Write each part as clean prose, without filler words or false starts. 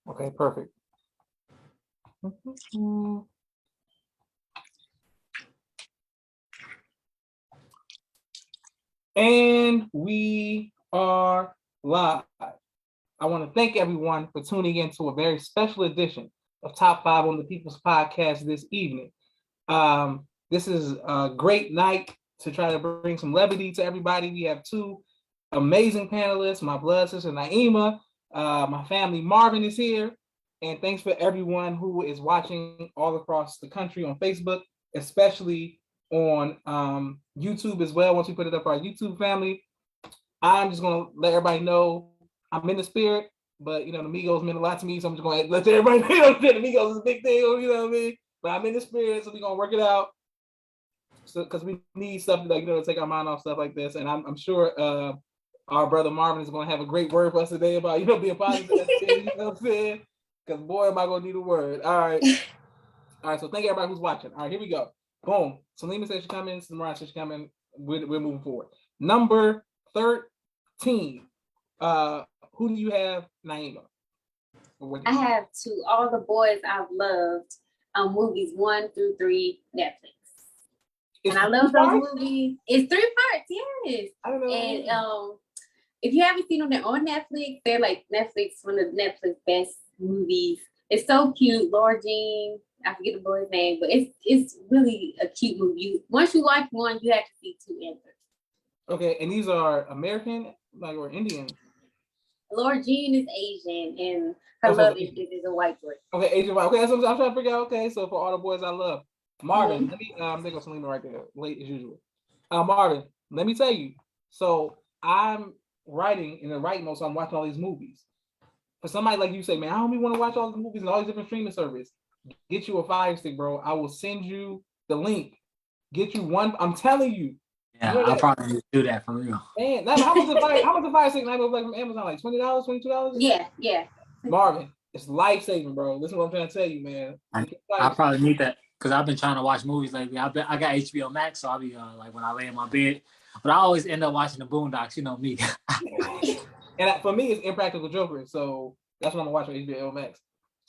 Okay, perfect. And we are live. I want to thank everyone for tuning in to a very special edition of Top 5 on the People's Podcast this evening. This is a great night to try to bring some levity to everybody. We have two amazing panelists, my blood sister Naima, my family Marvin is here, and thanks for everyone who is watching all across the country on Facebook, especially on YouTube as well. Once we put it up our YouTube family, I'm just gonna let everybody know I'm in the spirit, but you know the Migos meant a lot to me, so I'm just gonna let everybody know that the Migos is a big deal, you know what I mean? But I'm in the spirit, so we're gonna work it out. So because we need stuff to, like, you know, to take our mind off stuff like this, and I'm sure our brother Marvin is gonna have a great word for us today about, you know, being positive. You know what I'm saying? Because boy, am I gonna need a word. All right. So thank everybody who's watching. All right, here we go. Boom. Salima says she's coming. Samara says she's coming. We're moving forward. Number 13. Who do you have, Naima? I have To All the Boys I've Loved, movies 1 through 3, Netflix. And I love those movies. It's 3 parts, yes. I don't know. And if you haven't seen them, they're on Netflix. They're like Netflix, one of Netflix best movies. It's so cute. Laura Jean, I forget the boy's name, but it's really a cute movie. Once you watch one, you have to see 2 and 3. Okay, and these are American, like, or Indian? Laura Jean is Asian, and her love interest is a white boy. Okay, Asian white. Okay, that's what I'm trying to figure out. Okay, so For All the Boys I Love, Marvin. Let me think of Selena right there, late as usual. Marvin, let me tell you. So I'm writing in the writing mode, so I'm watching all these movies. For somebody like you say, man, I don't even want to watch all these movies and all these different streaming services. Get you a Fire Stick, bro. I will send you the link. Get you one. I'm telling you. Yeah, I'll probably need to do that for real. Man, how much the Fire Stick? Like from Amazon, like $20, $22? Yeah. Marvin, it's life saving, bro. Listen, what I'm trying to tell you, man. I probably need that because I've been trying to watch movies lately. I got HBO Max, so I'll be like when I lay in my bed. But I always end up watching the Boondocks. You know me. And for me, it's Impractical Jokers, so that's what I'm gonna watch on HBO Max.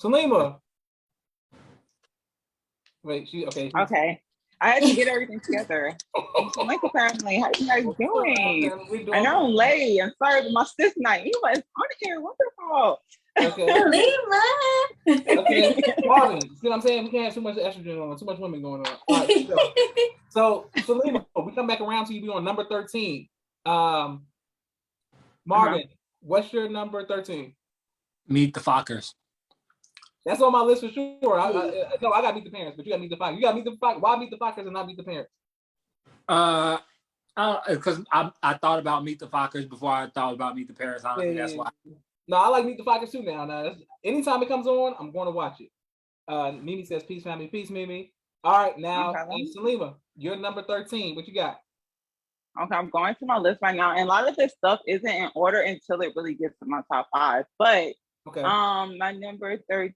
Salima. Wait, okay. Okay. I had to get everything together. Michael family, how you guys doing? I know I'm late. I'm sorry, but my sis night. You was on here. Wonderful. Okay. Okay. Marvin, see what I'm saying? We can't have too much estrogen on, too much women going on. All right, so Salima, we come back around to you. Be on number 13. Marvin, what's your number 13? Meet the Fockers. That's on my list for sure. I gotta Meet the Parents, but you gotta Meet the Fockers. You gotta Meet the Fockers. Why Meet the Fockers and not Meet the Parents? Because I thought about Meet the Fockers before I thought about Meet the Parents. Honestly, that's why. No, I like Meet the Fockers too now. Anytime it comes on, I'm going to watch it. Mimi says, peace, family. Peace, Mimi. All right, now, Salima, you're number 13. What you got? Okay, I'm going through my list right now, and a lot of this stuff isn't in order until it really gets to my top 5. But my number 13,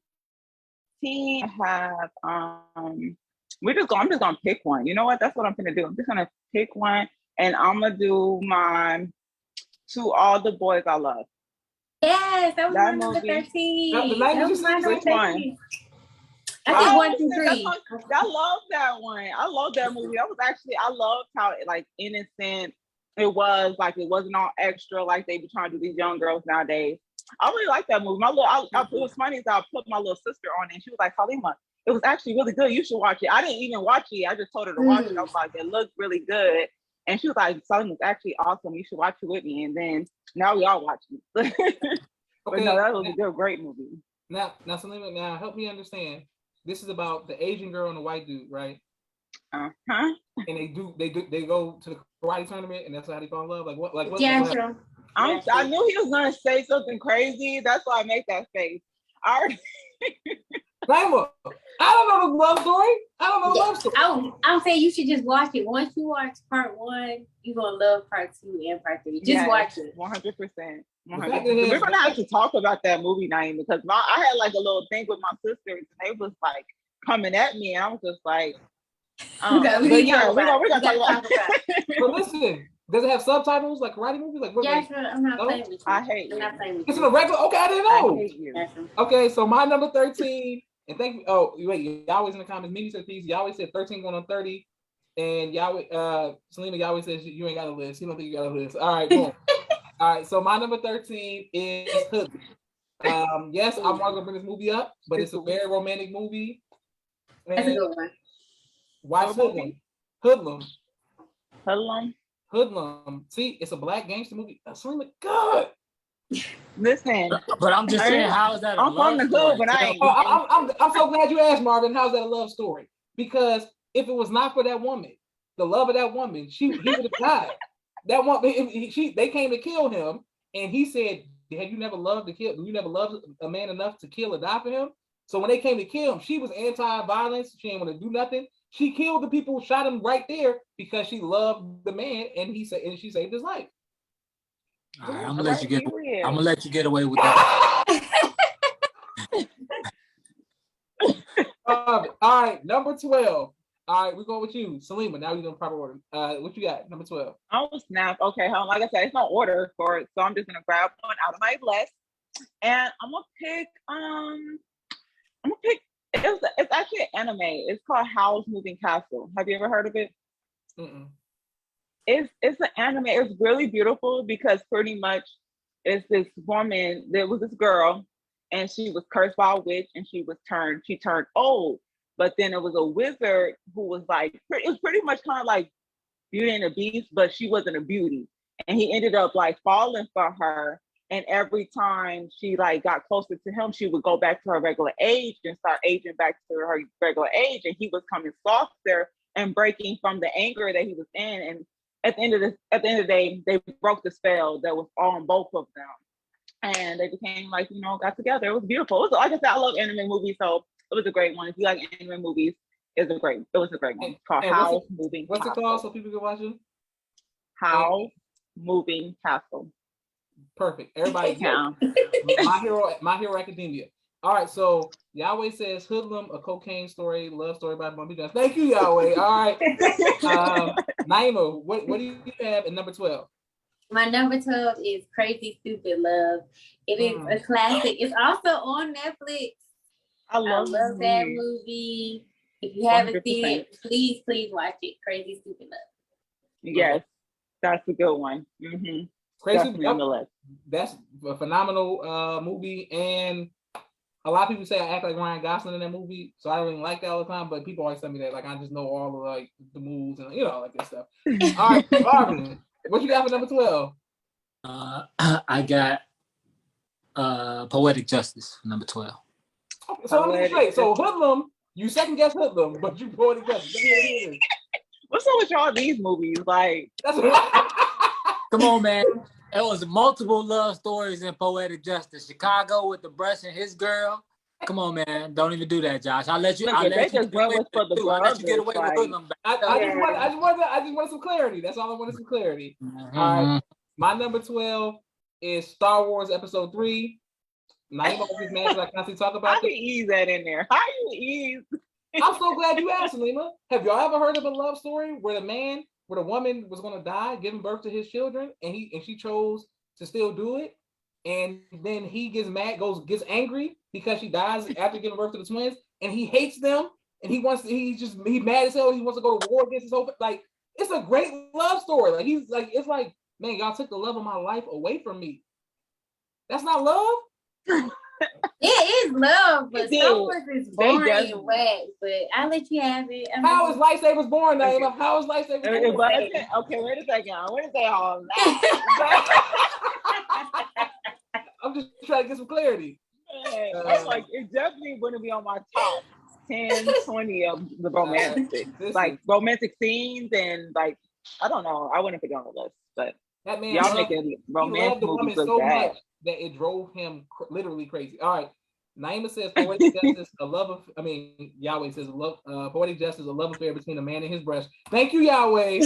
I have I'm just gonna pick one. You know what? That's what I'm gonna do. I'm just gonna pick one, and I'm gonna do my To All the Boys I Love. Yes, that was my number 13. That was my number 13. I think 1, 2, 3. I love that one. I love that movie. I loved how like innocent it was. Like it wasn't all extra like they be trying to do these young girls nowadays. I really like that movie. It was funny is I put my little sister on it, and she was like, Halima, it was actually really good. You should watch it. I didn't even watch it. I just told her to watch it. I was like, it looked really good. And she was like, Salim was actually awesome. You should watch it with me. And then now we all watch it. But no, that was a great movie. Now, Salima, help me understand. This is about the Asian girl and the white dude, right? And they go to the karate tournament, and that's how they fall in love. Like what? Yeah, sure. I knew he was gonna say something crazy. That's why I make that face. I don't know the love story. I don't know the love story. I'll say you should just watch it. Once you watch part 1, you're gonna love part 2 and part 3. Just watch it. 100%. We're gonna have to talk about that movie night because I had like a little thing with my sisters, and they was like coming at me, and I was just like, we're gonna talk about it. But listen, Does it have subtitles like karate movies? Like what? Yeah, Like, sure. I'm not no? playing with you. I hate I'm you. not playing with it's you. in a regular. Okay, I didn't I know. hate you. That's right. Okay, so my number 13, and thank you. Oh, wait, Yahweh's in the comments. Mimi said these. Yahweh said 13 going on 30. And Yahweh, Selena Yahweh says you ain't got a list. You don't think you got a list. All right, boom. All right, so my number 13 is Hoodlum. Yes, I'm not gonna bring this movie up, but it's a very romantic movie. That's a And good one. watch What Hoodlum. Hoodlum. Hoodlum. Hoodlum. See, it's a black gangster movie. Selena, good. Listen, But I'm just saying, how is that a I'm love from the story? hood, but I ain't. I'm so glad you asked, Marvin. How's that a love story? Because if it was not for that woman, the love of that woman, he would have died. That one, they came to kill him, and he said, "Had you never loved to kill? You never loved a man enough to kill or die for him?" So when they came to kill him, she was anti-violence. She didn't want to do nothing. She killed the people who shot him right there because she loved the man, and she saved his life. All right, I'm gonna let you get. Period. I'm gonna let you get away with that. All right, number 12. All right, we're going with you, Selima. Now we're doing proper order. What you got? Number 12. Oh snap! Okay, hold on. Like I said, it's no order for it, so I'm just gonna grab one out of my list, and I'm gonna pick. It's actually an anime. It's called Howl's Moving Castle. Have you ever heard of it? Mm-mm. It's an anime. It's really beautiful because pretty much it's this woman. There was this girl, and she was cursed by a witch, and she turned old. But then it was a wizard who was like, it was pretty much kind of like Beauty and the Beast, but she wasn't a beauty. And he ended up like falling for her. And every time she like got closer to him, she would go back to her regular age and start aging back to her regular age. And he was coming softer and breaking from the anger that he was in. And at the end of the day, they broke the spell that was on both of them. And they became like, got together. It was beautiful. It was, like I said, I love anime movies, so it was a great one. If you like anime movies, it was a great one. It's called Howl's Moving What's Castle. it called so people can watch it? Howl's Moving Castle. Perfect. Everybody, Yeah. My Hero Academia. All right, so Yahweh says Hoodlum, a cocaine story, love story by Bumpy Jones. Thank you, Yahweh. All right. Naima, what do you have in number 12? My number 12 is Crazy Stupid Love. It is a classic. It's also on Netflix. I love that movie. If you haven't seen it, please watch it. Crazy Stupid Love. Yes, that's a good one. Mm-hmm. Crazy on the list. That's a phenomenal movie, and a lot of people say I act like Ryan Gosling in that movie, so I don't really like that all the time. But people always tell me that, like, I just know all the like the moves and like that stuff. All right, Marvin, what you got for number 12? I got Poetic Justice for number 12. Okay, so let me get straight. So Hoodlum, you second guess Hoodlum, but you Poetic Justice. What's up with y'all these movies? Like, That's Come on, man. There was multiple love stories in Poetic Justice. Chicago with the brush and his girl. Come on, man. Don't even do that, Josh. I'll let you. Look, I'll if let they you just went with for the I'll let you get away brothers, with Hoodlum. I just wanted some clarity. That's all I wanted, some clarity. Mm-hmm. All right, my number 12 is Star Wars Episode 3. Naima always mad because I constantly talk about How it. you ease that in there? How you ease? I'm so glad you asked, Selena. Have y'all ever heard of a love story where the woman was going to die giving birth to his children, and she chose to still do it, and then he gets mad, gets angry because she dies after giving birth to the twins, and he hates them, and he's mad as hell. He wants to go to war against his whole, like, it's a great love story. Like, he's like, it's like, man, y'all took the love of my life away from me. That's not love. It is love, but Star Wars is boring just- and whack. But I'll let you have it. How is lightsabers born, Naima? How is lightsabers born? Okay, wait a second. What is they all? I'm just trying to get some clarity. I'm like, it definitely wouldn't be on my top 10, 20 of the romantic, romantic scenes, and like, I don't know. I wouldn't put it on the list, but that man, y'all making romance the movies woman look so bad. much that it drove him literally crazy. All right, Naima says Poetic Justice, Yahweh says Poetic Justice, a love affair between a man and his breast. Thank you, Yahweh.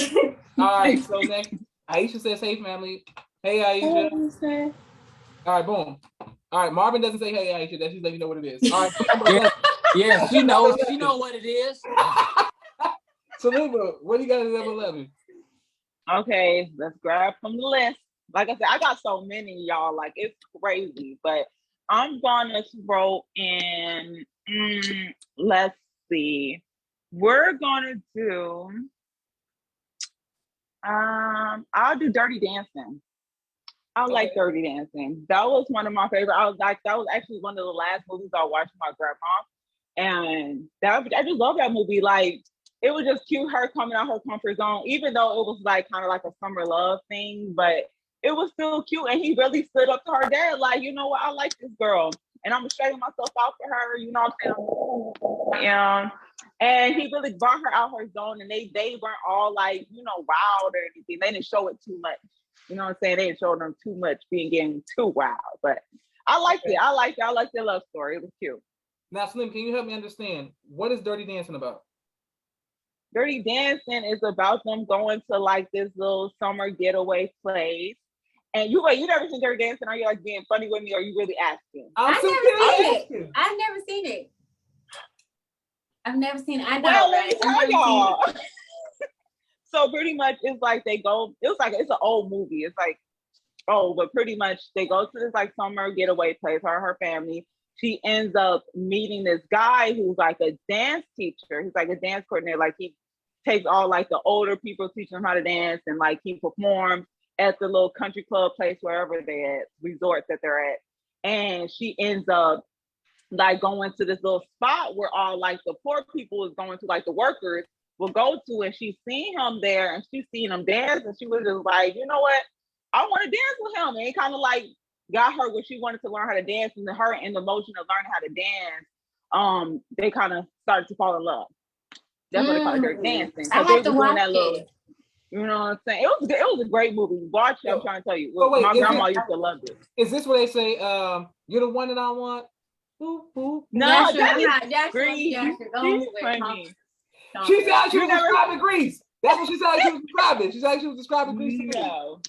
All right, so next, Aisha says, hey, family. Hey, Aisha. All right, boom. All right, Marvin doesn't say hey, Aisha. That's just letting you know what it is. All right. Yeah, she knows. She knows what it is. Selena, what do you got at number 11? Okay, let's grab from the list. Like I said, I got so many, y'all. Like it's crazy, but I'm gonna throw in. Let's see. We're gonna do. I'll do Dirty Dancing. I like Okay. Dirty Dancing. That was one of my favorite. I was like, that was actually one of the last movies I watched with my grandma, and that I just love that movie. Like it was just cute, her coming out her comfort zone, even though it was like kind of like a summer love thing, but it was still cute. And he really stood up to her dad, like, you know what, I like this girl, and I'm gonna straighten myself out for her. You know what I'm saying? Yeah. And he really brought her out her zone, and they weren't all like, you know, wild or anything. They didn't show it too much. You know what I'm saying? They didn't show them too much being getting too wild. But I liked it. I liked it. I liked their love story. It was cute. Now, Slim, can you help me understand what is Dirty Dancing about? Dirty Dancing is about them going to like this little summer getaway place. And you never seen Dirty Dancing? Are you like being funny with me, or are you really asking? I'm I've so never serious. seen it. I've never seen it. I've never seen it. I know. Well, let me right? tell I've never seen y'all. it. So pretty much it's like they go, it's an old movie. It's like, oh, but pretty much they go to this like summer getaway place, her and her family. She ends up meeting this guy who's like a dance teacher. He's like a dance coordinator. Like he takes all like the older people, teaching them how to dance, and like he performs at the little country club place, wherever they're at, resorts that they're at. And she ends up like going to this little spot where all like the poor people is going to, like the workers will go to, and she's seen him there, and she's seen him dance, and she was just like, you know what, I want to dance with him. And it kind of like got her where she wanted to learn how to dance, and her in the motion of learning how to dance, they kind of started to fall in love. That's what they call it, Dirty Dancing. I Because they have to were doing watch that little, it. you know what I'm saying? It was a great movie. Watch it, I'm trying to tell you. Oh, wait, My is grandma it- used to love it. Is this where they say, you're the one that I want? Boop, boop. No, Joshua, that is Joshua, Grease. Joshua, go She's with funny. She said she You was never- describing Greece. That's what she said she was describing. She said she was describing Greece to me. No.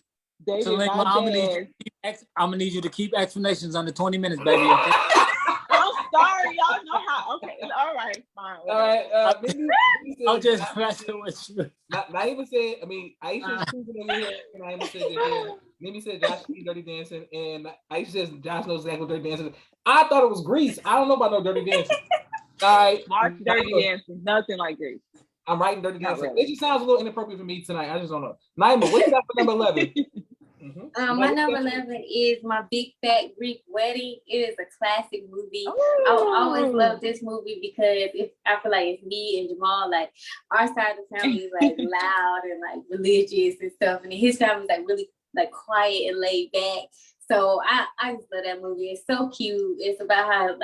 They So, did Link, not I'm gonna need you dance. to I'm gonna need you to keep explanations under 20 minutes, baby. Okay? I'm sorry, y'all know how. Okay, all right, fine. All right. Maybe I'm just messing with you. Naima said, I mean, Aisha is choosing over here, and Naima said that, yeah. Mimi said Josh see Dirty Dancing, and Aisha says Josh knows exactly what Dirty Dancing is. I thought it was Grease. I don't know about no Dirty Dancing. All right. Watch Dirty Naima, Dancing. Nothing like Grease. I'm writing Dirty Not Dancing. really. It just sounds a little inappropriate for me tonight. I just don't know. Naima, what you got for number 11? My number 11 is My Big Fat Greek Wedding. It is a classic movie. I always love this movie because I feel like it's me and Jamal. Like our side of the family is like loud and like religious and stuff, and his family is like really like quiet and laid back. So I just love that movie. It's so cute. It's about how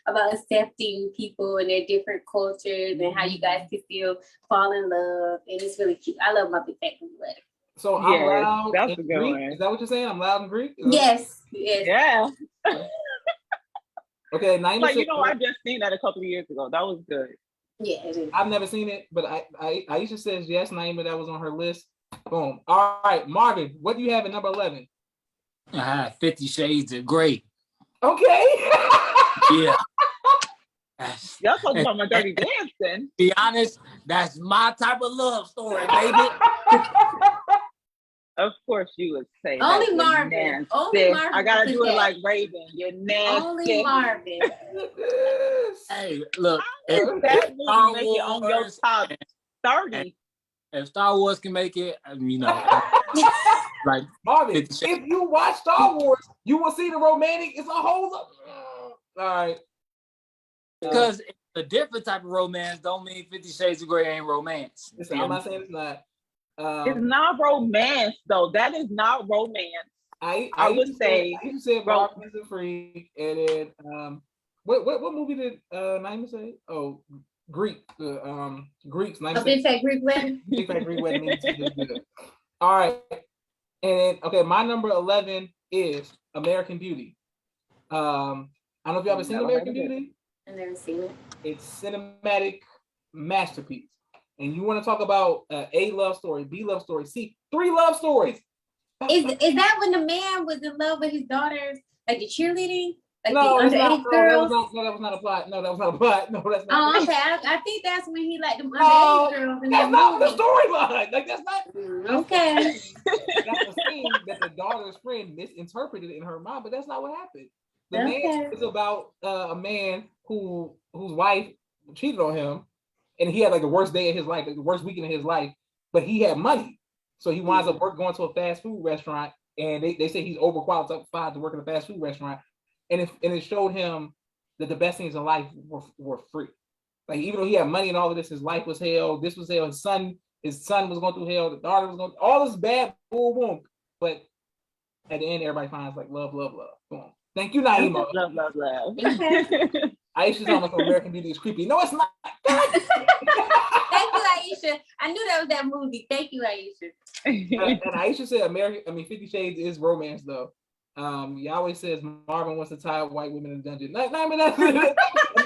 about accepting people and their different cultures and how you guys can still fall in love. And it's really cute. I love My Big Fat Greek Wedding. So I'm Yes, loud that's in a good Greek. one. Is that what you're saying? I'm loud in Greek? Is that- Yes. Yeah. Okay, Naima Like, said, you know, I just seen that a couple of years ago. That was good. Yeah, it is. I've never seen it, but Aisha says yes, Naima, that was on her list. Boom. All right, Marvin, what do you have at number 11? 50 Shades of Grey. Okay. Yeah. Y'all talking about My Dirty Dancing. Be honest, that's my type of love story, baby. Of course you would say Only that. You're Marvin. nasty. Only Marvin I gotta did do it that. like Raven. You're nasty. Only Marvin. Hey, look, If that Star movie make it on your Wars top 30. if Star Wars can make it, you know, like Marvin, 50 Shades. if you watch Star Wars, you will see the romantic. It's a whole. All right. Because it's a different type of romance don't mean 50 Shades of Grey ain't romance. Listen, I'm not saying it's not. It's not romance though. That is not romance. I would say you said Marvin is a freak, and then what movie did Naima say? Oh, Greek. Greeks. Naima A Big Fat Greek Wedding. Big Fat Greek Wedding. All right, and okay, my number 11 is American Beauty. I don't know if you ever seen Never American heard of it. Beauty. I've never seen it. It's cinematic masterpiece. And you want to talk about A love story, B love story, C 3 love stories. Is that when the man was in love with his daughter, like the cheerleading? Like No, the it's not. underage girls. No, that was not a plot. No, that was not a plot. No, that's not. Oh, okay. I think that's when he liked them No, underage girls in that's that not the movie. storyline. Like that's not. Okay. That's the scene that the daughter's friend misinterpreted in her mind, but that's not what happened. The man Okay. is about a man whose wife cheated on him, and he had like the worst day of his life, like the worst weekend of his life. But he had money, so he winds up going to a fast food restaurant, and they say he's overqualified to work in a fast food restaurant, and it showed him that the best things in life were free. Like even though he had money and all of this, his life was hell. This was hell. His son was going through hell. The daughter was going all this bad boom. But at the end, everybody finds like love, love, love. Boom. Thank you, Naima. Love, love, love. Aisha's almost American Beauty is creepy. No, it's not. Thank you, Aisha. I knew that was that movie. Thank you, Aisha. And Aisha said 50 Shades is romance though. Yahweh says Marvin wants to tie up white women in the dungeon. Naima,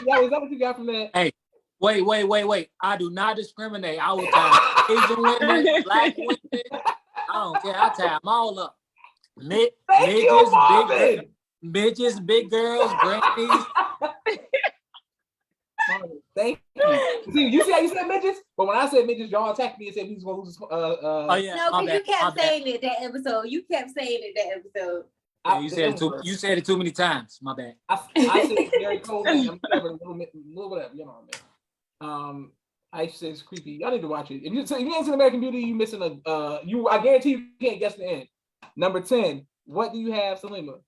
Yahweh, is that what you got from that? Hey, wait. I do not discriminate. I will tie Asian women, black women. I don't care. I tie them all up. Midgets, big girls, grannies. Thank you. See how you said midgets? But when I said midgets, y'all attacked me and said we was gonna lose. Oh yeah. No, because you kept bad. saying it that episode. You kept saying it that episode. You said it too many times. My bad. I said Gary Coleman. I'm a little whatever. You know what I mean? I said it's creepy. Y'all need to watch it. If you ain't seen American Beauty, you missing a. I guarantee you can't guess the end. Number 10. What do you have, Salima?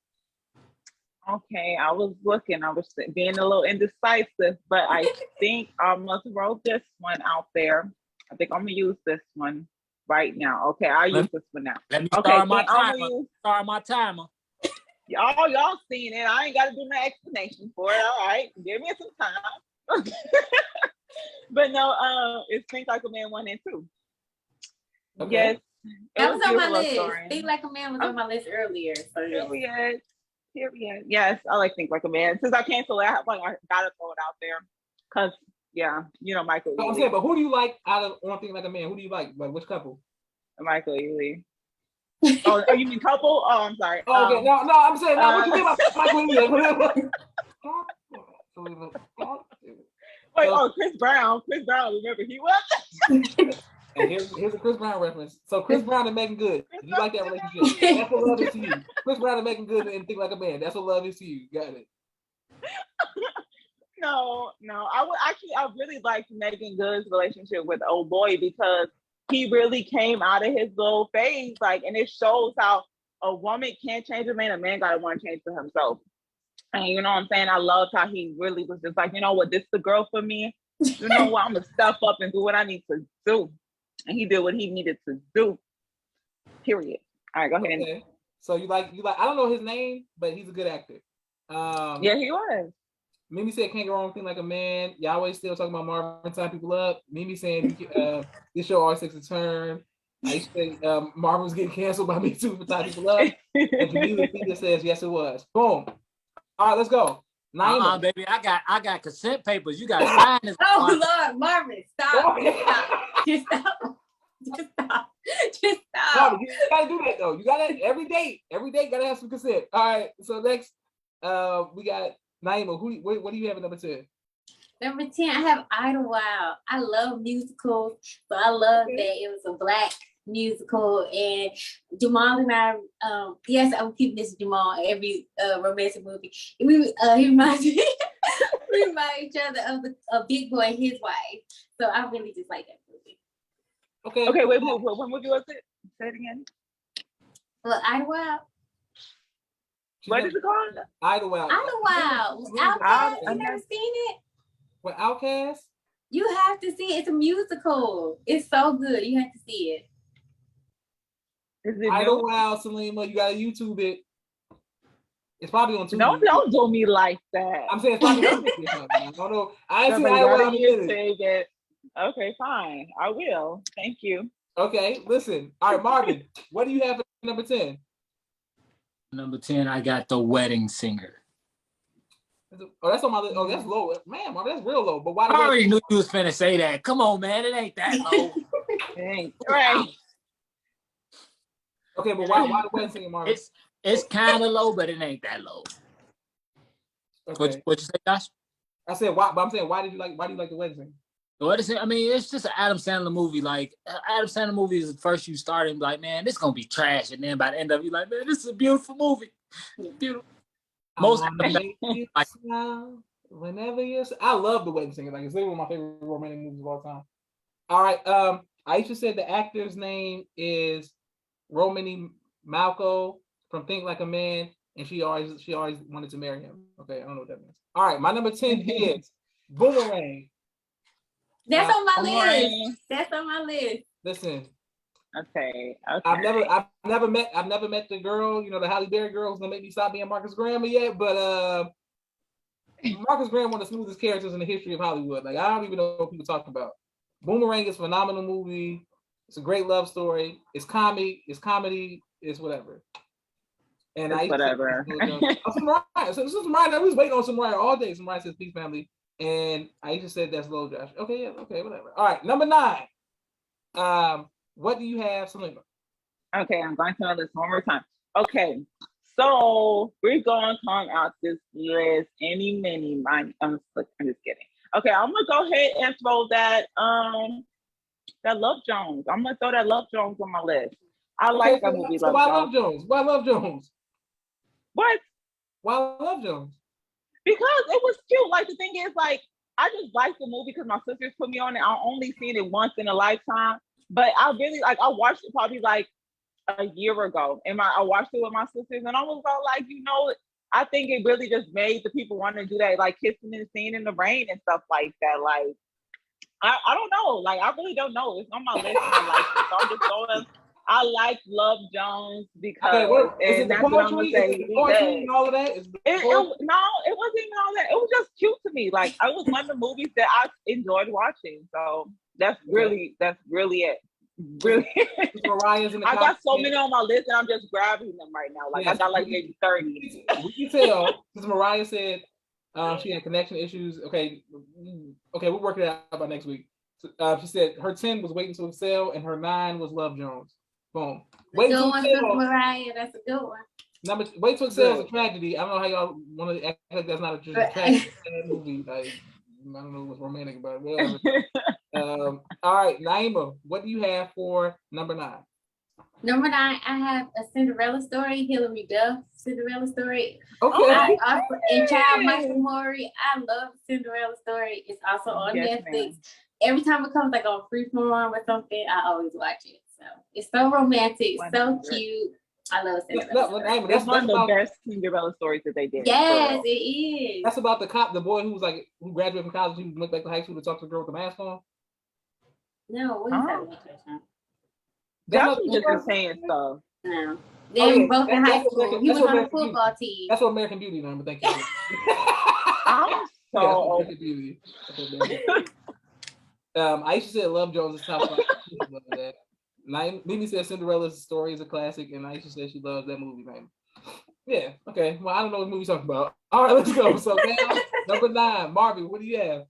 Okay, I was looking. I was being a little indecisive, but I think I must roll this one out there. I think I'm gonna use this one right now. Okay, I'll use this one now. Let me Okay, start my I'm timer. Start my timer. Y'all seen it. I ain't got to do no explanation for it. All right, give me some time. But no, it's Think Like a Man 1 and 2. Okay. Yes, That was on my beautiful list. story. Think Like a Man was on my list earlier. So yes. Period. Yes, I like Think Like a Man. Since I canceled it, I gotta throw it out there. Cause yeah, you know Michael. I'm saying, but who do you like out of One Thing Like a Man? Who do you like? Like which couple? Michael Ealy. Oh, you mean couple? Oh, I'm sorry. Oh, okay, no, I'm saying, no, what you think about Michael Ealy? Wait, Chris Brown. Remember he was? And here's a Chris Brown reference. So Chris Brown and Megan Good. You like that relationship? That's what love is to you. Chris Brown and Megan Good and Think Like a Man. That's what love is to you. Got it. No. I really liked Megan Good's relationship with Old Boy because he really came out of his little phase, and it shows how a woman can't change a man gotta want to change for himself. And you know what I'm saying? I loved how he really was just like, you know what, this is the girl for me. You know what, I'm gonna step up and do what I need to do. And he did what he needed to do. Period. All right, go ahead. Okay. So you like I don't know his name, but he's a good actor. Yeah, he was. Mimi said can't go wrong with Think Like a Man. Yahweh still talking about Marvin tying people up. Mimi saying this show always takes a turn. I say Marvin was getting canceled by me too for tying people up. And Jamila Peter says yes it was. Boom. All right, let's go. Baby, I got consent papers. You got to sign this. Oh Lord, Marvin, stop. Just stop. Marvin, you gotta do that though. You gotta every day gotta have some consent. All right. So next, we got Naima. What do you have at number 10? Number 10, I have Idlewild. I love musicals, but I love that it was a Black musical. And Jamal and I, yes, I would keep Mr. Jamal every romantic movie. He reminds me, we remind each other of a Big Boy and his wife. So I really just like that movie. Okay, wait, what movie was it? Say it again. Well, Idlewild. What is it called? Idlewild. Outcast. You never seen it? What, Outcast? You have to see it. It's a musical. It's so good. You have to see it. Is it Idlewild, Salima? You gotta YouTube it. It's probably on Tubi. Don't do me like that. I'm saying it's probably on Tubi. I don't know. I ain't seen Idlewild in a minute. Okay, fine. I will. Thank you. Okay, listen. All right, Marvin, what do you have for number 10? Number 10, I got The Wedding Singer. Oh, that's on my list. Oh, that's low. Man, Marvin, that's real low. But why? I already knew you was finna say that. Come on, man. It ain't that low. Right. Okay, but why The Wedding Singer, Marvin? It's kind of low, but it ain't that low. Okay. What you say, Josh? I said why, but I'm saying why do you like the wedding singer? What is it? I mean, it's just an Adam Sandler movie. Like Adam Sandler movie is the first you start and be like, man, this gonna be trash, and then by the end of it, you're like, man, this is a beautiful movie. Beautiful. Most I Adam wanna Sandler, make you like, smile whenever I love the wedding singer. Like it's literally one of my favorite romantic movies of all time. All right. Aisha said the actor's name is Romany Malco from Think Like a Man, and she always wanted to marry him. Okay, I don't know what that means. All right, my number 10 is Boomerang. That's on my Boomerang. list. That's on my list. Listen, Okay. I've never met the girl, you know, the Halle Berry girl who's gonna make me stop being Marcus Graham yet, but Marcus Graham one of the smoothest characters in the history of Hollywood. Like I don't even know what people talk about. Boomerang is a phenomenal movie. It's a great love story. It's comedy. It's whatever. And It's whatever. Mariah. So this is Mariah. I was waiting on some Mariah all day. Some Mariah says peace family. And Aisha said that's low, Josh. Okay, yeah, okay, whatever. All right, number 9. What do you have, Selena? Okay, I'm going to this one more time. Okay, so we're going to come out this list. I'm just kidding. Okay, I'm gonna go ahead and throw that Love Jones. I'm gonna throw that Love Jones on my list. I like that movie. So why Love Jones? Why Love Jones? What? Why Love Jones? Because it was cute. Like the thing is, like I just liked the movie because my sisters put me on it. I only seen it once in a lifetime, but I really I watched it probably like a year ago, and I watched it with my sisters, and I was all like, you know, I think it really just made the people want to do that, like kissing and singing in the rain and stuff like that. Like I don't know, like I really don't know. It's on my list, and I like it, so I'm just going. I like Love Jones because is it the poetry? Is it the poetry and all of that? No, it wasn't even all that. It was just cute to me. Like it was one of the movies that I enjoyed watching. So that's really it. Really. Mariah's in the I got so many on my list and I'm just grabbing them right now. Like yes, I got like maybe 30. We can tell because Mariah said she had connection issues. Okay, we'll work it out by next week. So, she said her 10 was Waiting to Excel and her 9 was Love Jones. Boom. Wait to Excel. Mariah, that's a good one. Wait to Excel is a tragedy. I don't know how y'all want to act like that's not a tragedy movie. Like I don't know what's romantic about it. Whatever. All right, Naima, what do you have for number 9? Number 9, I have a Cinderella story, Hilary Duff Cinderella story. Okay. And Child Michael Murray. I love Cinderella story. It's also on Netflix. Man. Every time it comes like on Freeform or something, I always watch it. So it's so romantic, so cute. I love Cinderella. That's one of the best Cinderella stories that they did. Yes, it is. That's about the boy who graduated from college. He went back to high school to talk to the girl with the mask on. No, what is that? That's just saying stuff. No. They both in high school. He was on the football team. That's what American Beauty number. Thank you. I'm so American Beauty. Aisha said Love Jones is top 5. Mimi said Cinderella's story is a classic, and Aisha said she loves that movie, man. Yeah, okay. Well, I don't know what movie you're talking about. All right, let's go. So now, number 9, Marvin, what do you have?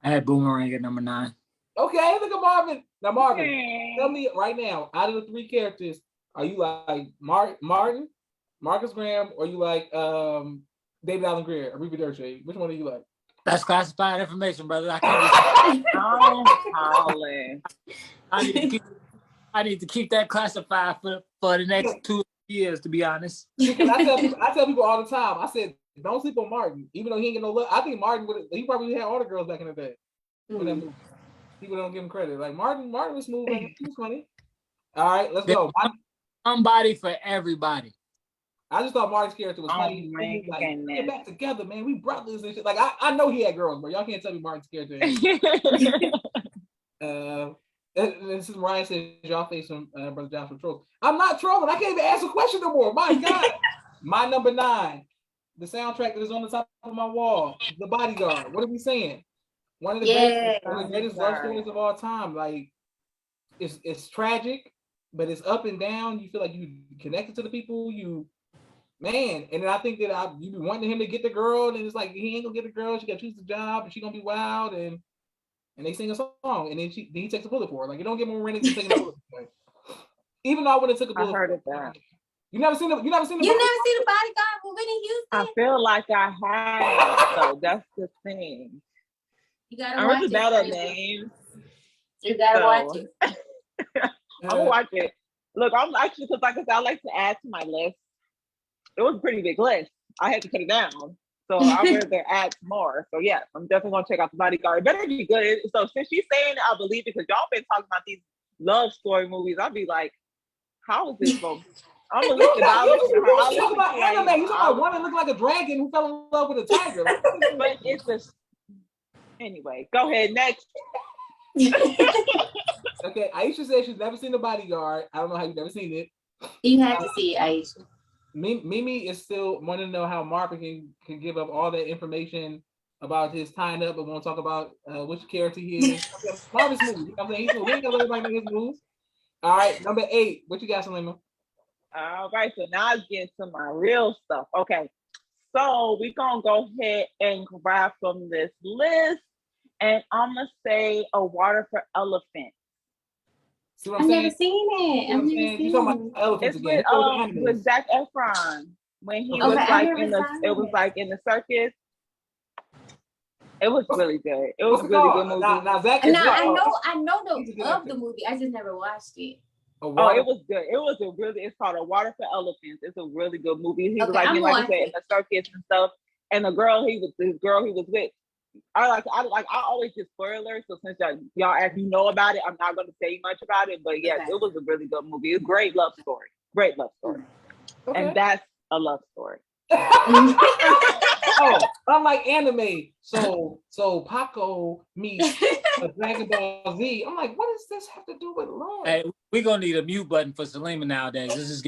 I had Boomerang at number 9. Okay, look at Marvin. Now, Marvin, tell me right now, out of the 3 characters, are you like Martin, Marcus Graham, or you like David Alan Grier, Aretha Dershowitz? Which one do you like? That's classified information, brother. I can't. I need to keep that classified for the next 2 years, to be honest. I tell people all the time. I said, don't sleep on Martin, even though he ain't get no look. I think Martin he probably had all the girls back in the day. Mm-hmm. People don't give him credit. Like Martin was smooth. He was funny. All right, let's go. Somebody for everybody. I just thought Martin's character was funny. Get back together, man. We brothers and shit. Like I know he had girls, but y'all can't tell me Martin's character. This is Ryan says y'all face some Brother Joshua trolls. I'm not trolling. I can't even ask a question no more. My God. My number 9, the soundtrack that is on the top of my wall, The Bodyguard. What are we saying? One of the greatest love stories of all time. Like it's tragic, but it's up and down. You feel like you connected to the people. And then I think that you be wanting him to get the girl, and it's like he ain't gonna get the girl. She gotta choose the job, and she gonna be wild, and they sing a song, and then he takes a bullet for her. Like, you don't get more romantic than taking a bullet for her. Even though I would have took a bullet. I heard of that. You never seen the You never seen the Bodyguard with Whitney I Houston? feel like I have, so that's the thing. You gotta I'm watch really it. bad at Fraser. names. You gotta So- watch it. I'm gonna watch it. Look, I'm actually, because like I said, I like to add to my list. It was a pretty big list. I had to cut it down. So I'd rather add more. So yeah, I'm definitely gonna check out the Bodyguard. It better be good. So since she's saying it, I believe it, because y'all been talking about these love story movies. I'll be like, how is this from? I'm gonna listen. I'll listen to her. I'll You talking listen about to her. anime? You talking about one that looked like a dragon who fell in love with a tiger? Like, But it's a. Anyway, go ahead. Next. okay, Aisha said she's never seen The Bodyguard. I don't know how you've never seen it. You have to see it, Aisha. Mimi is still wanting to know how Marvin can give up all that information about his tying up, but won't talk about which character he is. Marvin's movie. You know what I'm saying? We ain't gonna let everybody know his moves. All right, number 8. What you got, Salima? All right, so now I get to my real stuff. Okay, so we're gonna go ahead and grab from this list, and I'm gonna say A Water for Elephants. See what I'm I've saying? never seen it. You know what I'm saying? You talking about elephants It's again? with Zac Efron when he Okay, was I like never in the. saw It was it. like in the circus. It was really good. It was What's a it really called? good movie. Now Zach And is now what? I know He's a good of actor. the movie. I just never watched it. A Oh, water- it was good. It was a really. It's called A Water for Elephants. It's a really good movie. He was Okay, like I'm in, like I watching said, in the circus and stuff. And the girl he was with. I always get spoilers. So since y'all as you know about it, I'm not going to say much about it. But yes, Okay. it was a really good movie. It's a great love story. Great love story. Okay. And that's a love story. Oh, unlike anime, so Paco meets Dragon Ball Z. I'm like, what does this have to do with love? Hey, we're gonna need a mute button for Salima nowadays. This is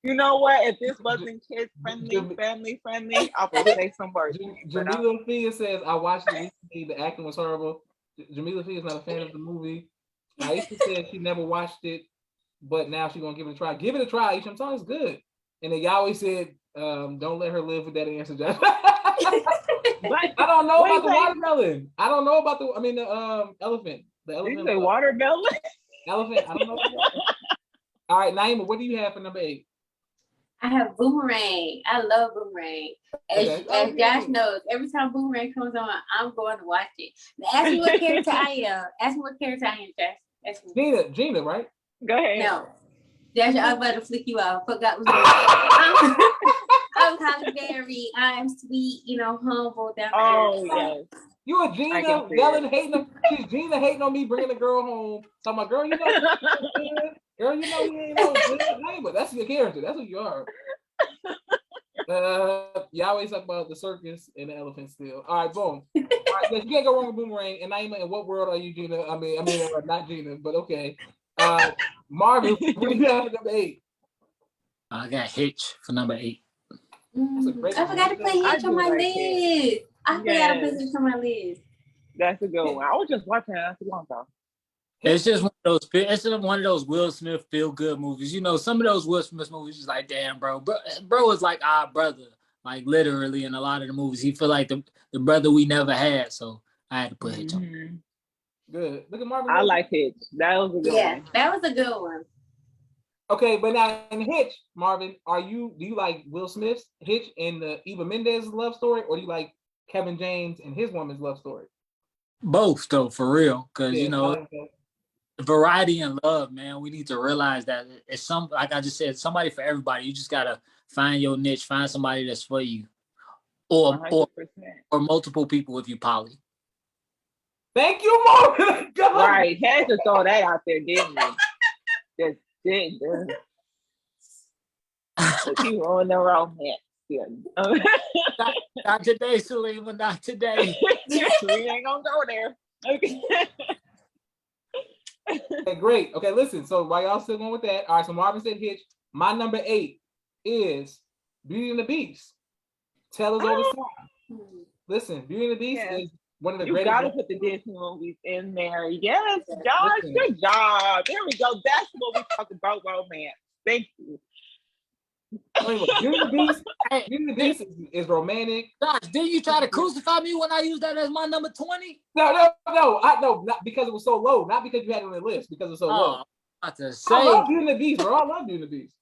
You know what? If this wasn't kid friendly, Jam- family friendly, I would say some words. Jamila Fia says, I watched it recently. The acting was horrible. Jamila Fia is not a fan of the movie. Aisha said she never watched it, but now she's gonna give it a try. Give it a try, Aisha. I'm telling you, it's good. And then Yahweh said, don't let her live with that answer, Josh. I don't know about the watermelon. I don't know about the elephant. The Did elephant. you say watermelon? Elephant. I don't know. All right, Naima, what do you have for number 8? I have Boomerang. I love Boomerang. As Josh knows, every time Boomerang comes on, I'm going to watch it. Ask me what character I am. Ask me what character I am, Josh. Ask me. Gina, right? Go ahead. No. Josh, I'm about to flick you out. Forgot what I'm Halle Berry. I'm sweet, humble, down to Oh, earth. yes. You and Gina yelling, hating. She's Gina hating on me bringing the girl home. So my girl, you know you ain't no good. But that's your character. That's who you are. Yahweh talk about the circus and the elephant still. All right, boom. All right, you can't go wrong with Boomerang. And Naima, in what world are you, Gina? I mean, not Gina, but okay. Marvin, what do you have for number 8? I got Hitch for number 8. I forgot to put Hitch on my list. I forgot to put Hitch on my list. That's a good one. I was just watching it not too long ago. It's just one of those. It's one of those Will Smith feel good movies. You know, some of those Will Smith movies is like, damn, bro is like our brother, like literally in a lot of the movies. He feel like the brother we never had. So I had to put Hitch on. Good. Look at Marvin. I like Hitch. That was a good one. Yeah, that was a good one. Okay, but now in Hitch, Marvin, do you like Will Smith's Hitch and the Eva Mendes love story, or do you like Kevin James and his woman's love story? Both though, for real, because Yeah, variety and love, man. We need to realize that it's like I just said, somebody for everybody. You just gotta find your niche, find somebody that's for you, or 100%. or multiple people if you poly. Thank you, Marvin. Right, had to throw that out there, didn't you? Just did. But you on the romance. Yeah. Not today, Salima. Not today. We ain't gonna go there. Okay. Okay, great. Okay, listen. So while y'all still going with that, all right. So Marvin said Hitch. My number 8 is Beauty and the Beast. Tell us all the time. Listen, Beauty and the Beast is one of the greatest. You gotta put the Disney movies in there. Yes, Josh, good job. There we go. That's what we talk about romance. Thank you. Anyway, Beauty and the Beast is romantic. Gosh, didn't you try to crucify me when I used that as my number 20? No. Not because it was so low. Not because you had it on the list. Because it's so low. I have to I say, love Beauty and the Beast, bro. I love Beauty and the Beast.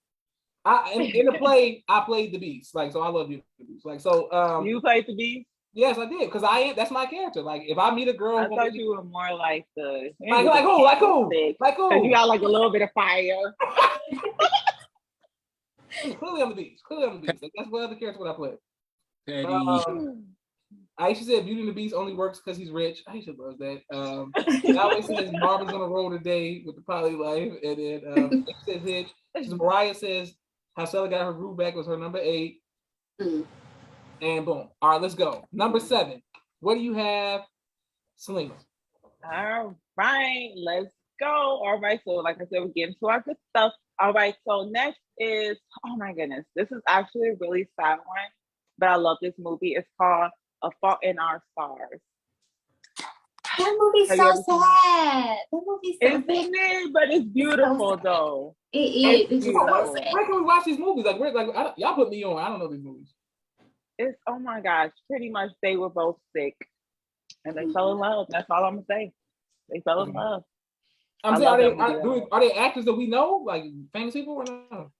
In the play, I played the Beast. Like, so I love you, the Beast. Like, so You played the Beast? yes, I did, because that's my character. Like, if I meet a girl, I thought you were more like the like who? Because you got like a little bit of fire. Clearly I'm the Beast. Like, that's what other character would I play. Petty. Aisha said Beauty and the Beast only works because he's rich. Aisha loves that. Yahweh says Marvin's on the roll today with the poly life. And then says Hitch. Mariah says how Stella got her groove back was her number 8. And boom. All right, let's go. Number 7. What do you have, Selena? All right, let's go. All right, so like I said, we're getting to our good stuff. All right, so next is, oh my goodness, this is actually a really sad one, but I love this movie. It's called A Fault in Our Stars. That movie's so sad. That movie's so Isn't it? But it's beautiful though. It is. It's just so Where sad. can we watch these movies? Like, y'all put me on. I don't know these movies. It's, oh my gosh, pretty much they were both sick and they fell in love. That's all I'm gonna say. They fell in love. I'm saying, are they actors that we know, like famous people, or no?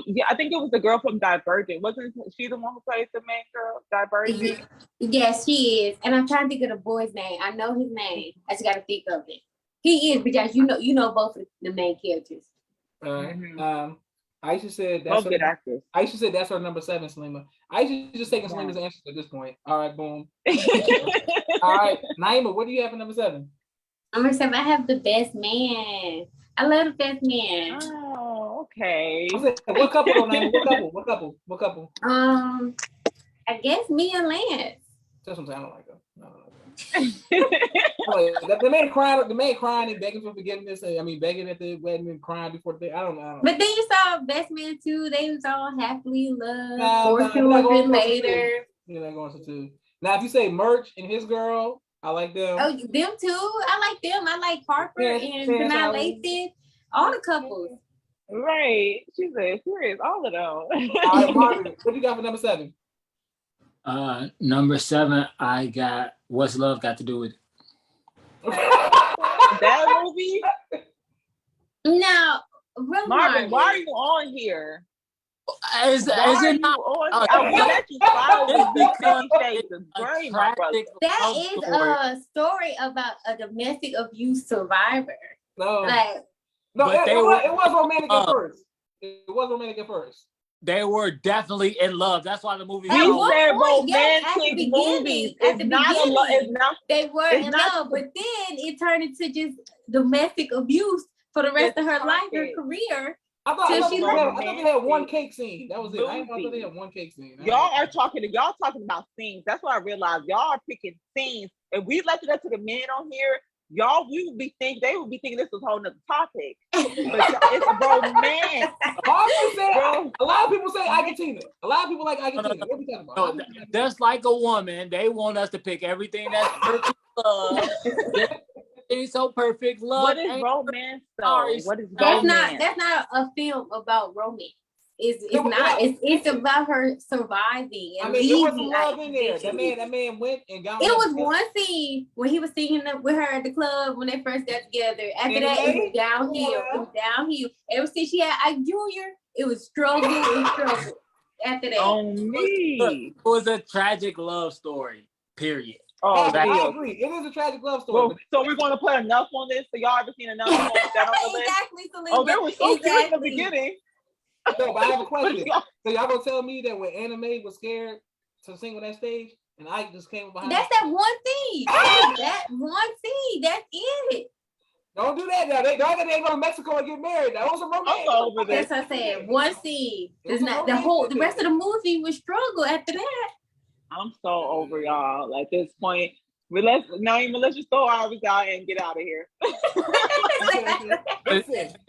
Yeah, I think it was the girl from Divergent. Wasn't she the one who played the main girl, Divergent? Yes, she is. And I'm trying to think of the boy's name. I know his name. I just got to think of it. He is, because you know both of the main characters. All right. Aisha said that's good actors. Aisha said that's her number 7, Selena. Aisha just taking Selena's answers at this point. All right, boom. All right, Naima, what do you have for number 7? Number 7, I have The Best Man. I love The Best Man. Oh, okay. What couple though, Naima? What couple? I guess me and Lance. That's what I'm saying. I don't like that. The man crying and begging for forgiveness. Begging at the wedding and crying before the. I don't know. But then you saw Best Man 2. They was all happily in love. 4 children later. You're not going to 2. Now, if you say Merch and his girl, I like them. Oh, them too. I like them. I like Harper and Janai Lathan. All the couples. Right. She said, serious, all of them. All right, Marvin, what do you got for number 7? Number 7, I got What's Love Got to Do with It? That movie? No, Marvin, why are you on here? Is it not? I will let you follow me. That is a story about a domestic abuse survivor. No, it was romantic at first. It was romantic at first. They were definitely in love. That's why the movie. We said romantic movies. It's not a love. It's not. They were in love, but then it turned into just domestic abuse for the rest of her life, her career. I thought they had one cake scene. That was it. I thought they had one cake scene. Y'all talking about scenes. That's what I realized. Y'all are picking scenes. If we left it up to the men on here, they would be thinking this was a whole nother topic. But it's romance. A lot of people say Argentina. A lot of people like Argentina. What are we talking about? No, just like a woman, they want us to pick everything that's perfect love. It's so perfect. Love. What is romance though? What is romance? That's not a film about romance. It's about her surviving. And there was some love in there. That man went and got. It was one scene when he was singing with her at the club when they first got together. After that, it was downhill. It was downhill. Ever since she had Ike Jr., it was struggle and struggle. After that, it was a tragic love story. Period. Oh, I agree. It is a tragic love story. Well, so we're going to put enough on this. So y'all ever seen enough on that on the list? Exactly. Oh, they were so cute in the beginning. No, but I have a question. So y'all gonna tell me that when Anna Mae was scared to sing on that stage, and Ike just came behind? That's that one scene. That one scene. That's it. Don't do that now. They go to Mexico and get married. That was a romance. Over this. That's what I said. One scene. It's not the rest of the movie was struggle after that. I'm so over y'all. At this point, let's just throw ours out and get out of here.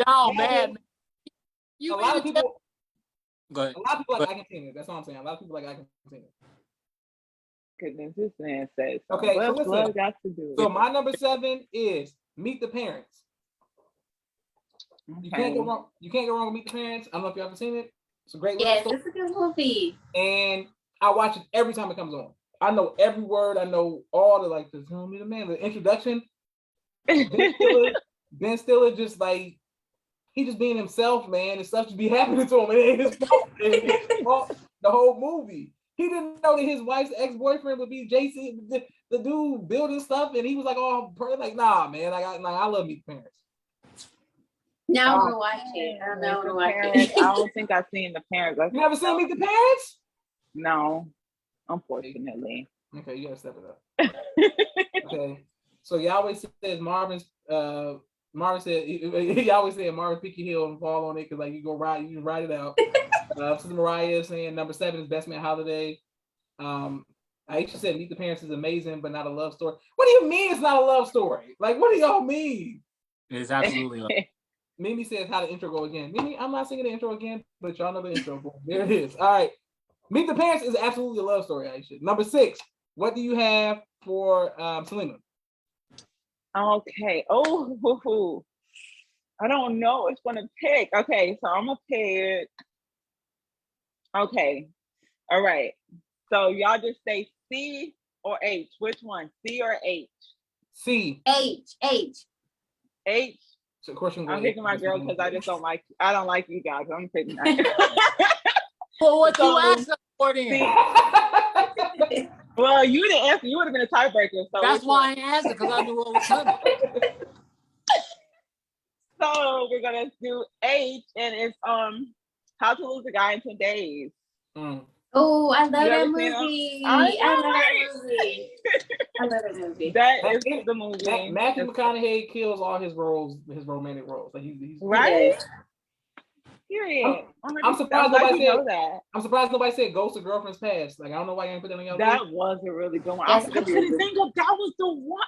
Y'all mad. A lot of people. Go ahead. A lot of people like Argentina. That's what I'm saying. A lot of people like Argentina. Goodness, this man says. Okay, so listen. Got to do so my number 7 is Meet the Parents. Okay. You can't go wrong. You can't go wrong with Meet the Parents. I don't know if you ever seen it. It's a great movie. Yes, it's a good movie. And I watch it every time it comes on. I know every word. I know all the introduction. Ben Stiller just like he just being himself, man, and stuff just be happening to him. It ain't his fault. It's his fault the whole movie. He didn't know that his wife's ex-boyfriend would be Jason, the dude building stuff, and he was like, "Oh, like, nah, man, I love Meet the Parents." Now I'm gonna watch it. I don't know watch Parents, it. I don't think I've seen the parents. You never seen Meet the Parents? No, unfortunately. Okay, you gotta step it up. Okay, so Yahweh says Marvin said Yahweh said Marvin pick your heel and fall on it because like you ride it out. Sister Mariah saying number 7 is Best Man Holiday. Aisha said Meet the Parents is amazing, but not a love story. What do you mean it's not a love story? Like, what do y'all mean? It's absolutely. Mimi says how the intro go again. Mimi, I'm not singing the intro again, but y'all know the intro. There it is. All right. Meet the Parents is absolutely a love story, Aisha. Number 6. What do you have for Selena? Okay. Oh, I don't know which one to pick. Okay, so I'm gonna pick. Okay. All right. So y'all just say C or H. Which one? C or H? C. H. H. So of course I'm picking my girl because I don't like you guys. I'm picking that. Well, what you So, asked us for then? Well, you didn't answer. You would have been a tiebreaker. So That's why I ain't asked it, because I knew what was coming. So we're gonna do H, and it's How to Lose a Guy in 10 Days. Oh, I love You that ever movie. seen it? I love that movie. I love that movie. That is the movie. Matthew McConaughey kills all his roles, his romantic roles. Like he's Right? Yes. Period. I'm surprised nobody know said that. I'm surprised nobody said Ghost of Girlfriend's Past. Like I don't know why you ain't put that on your list. That was a really good one. I That's couldn't good. think of that was the one.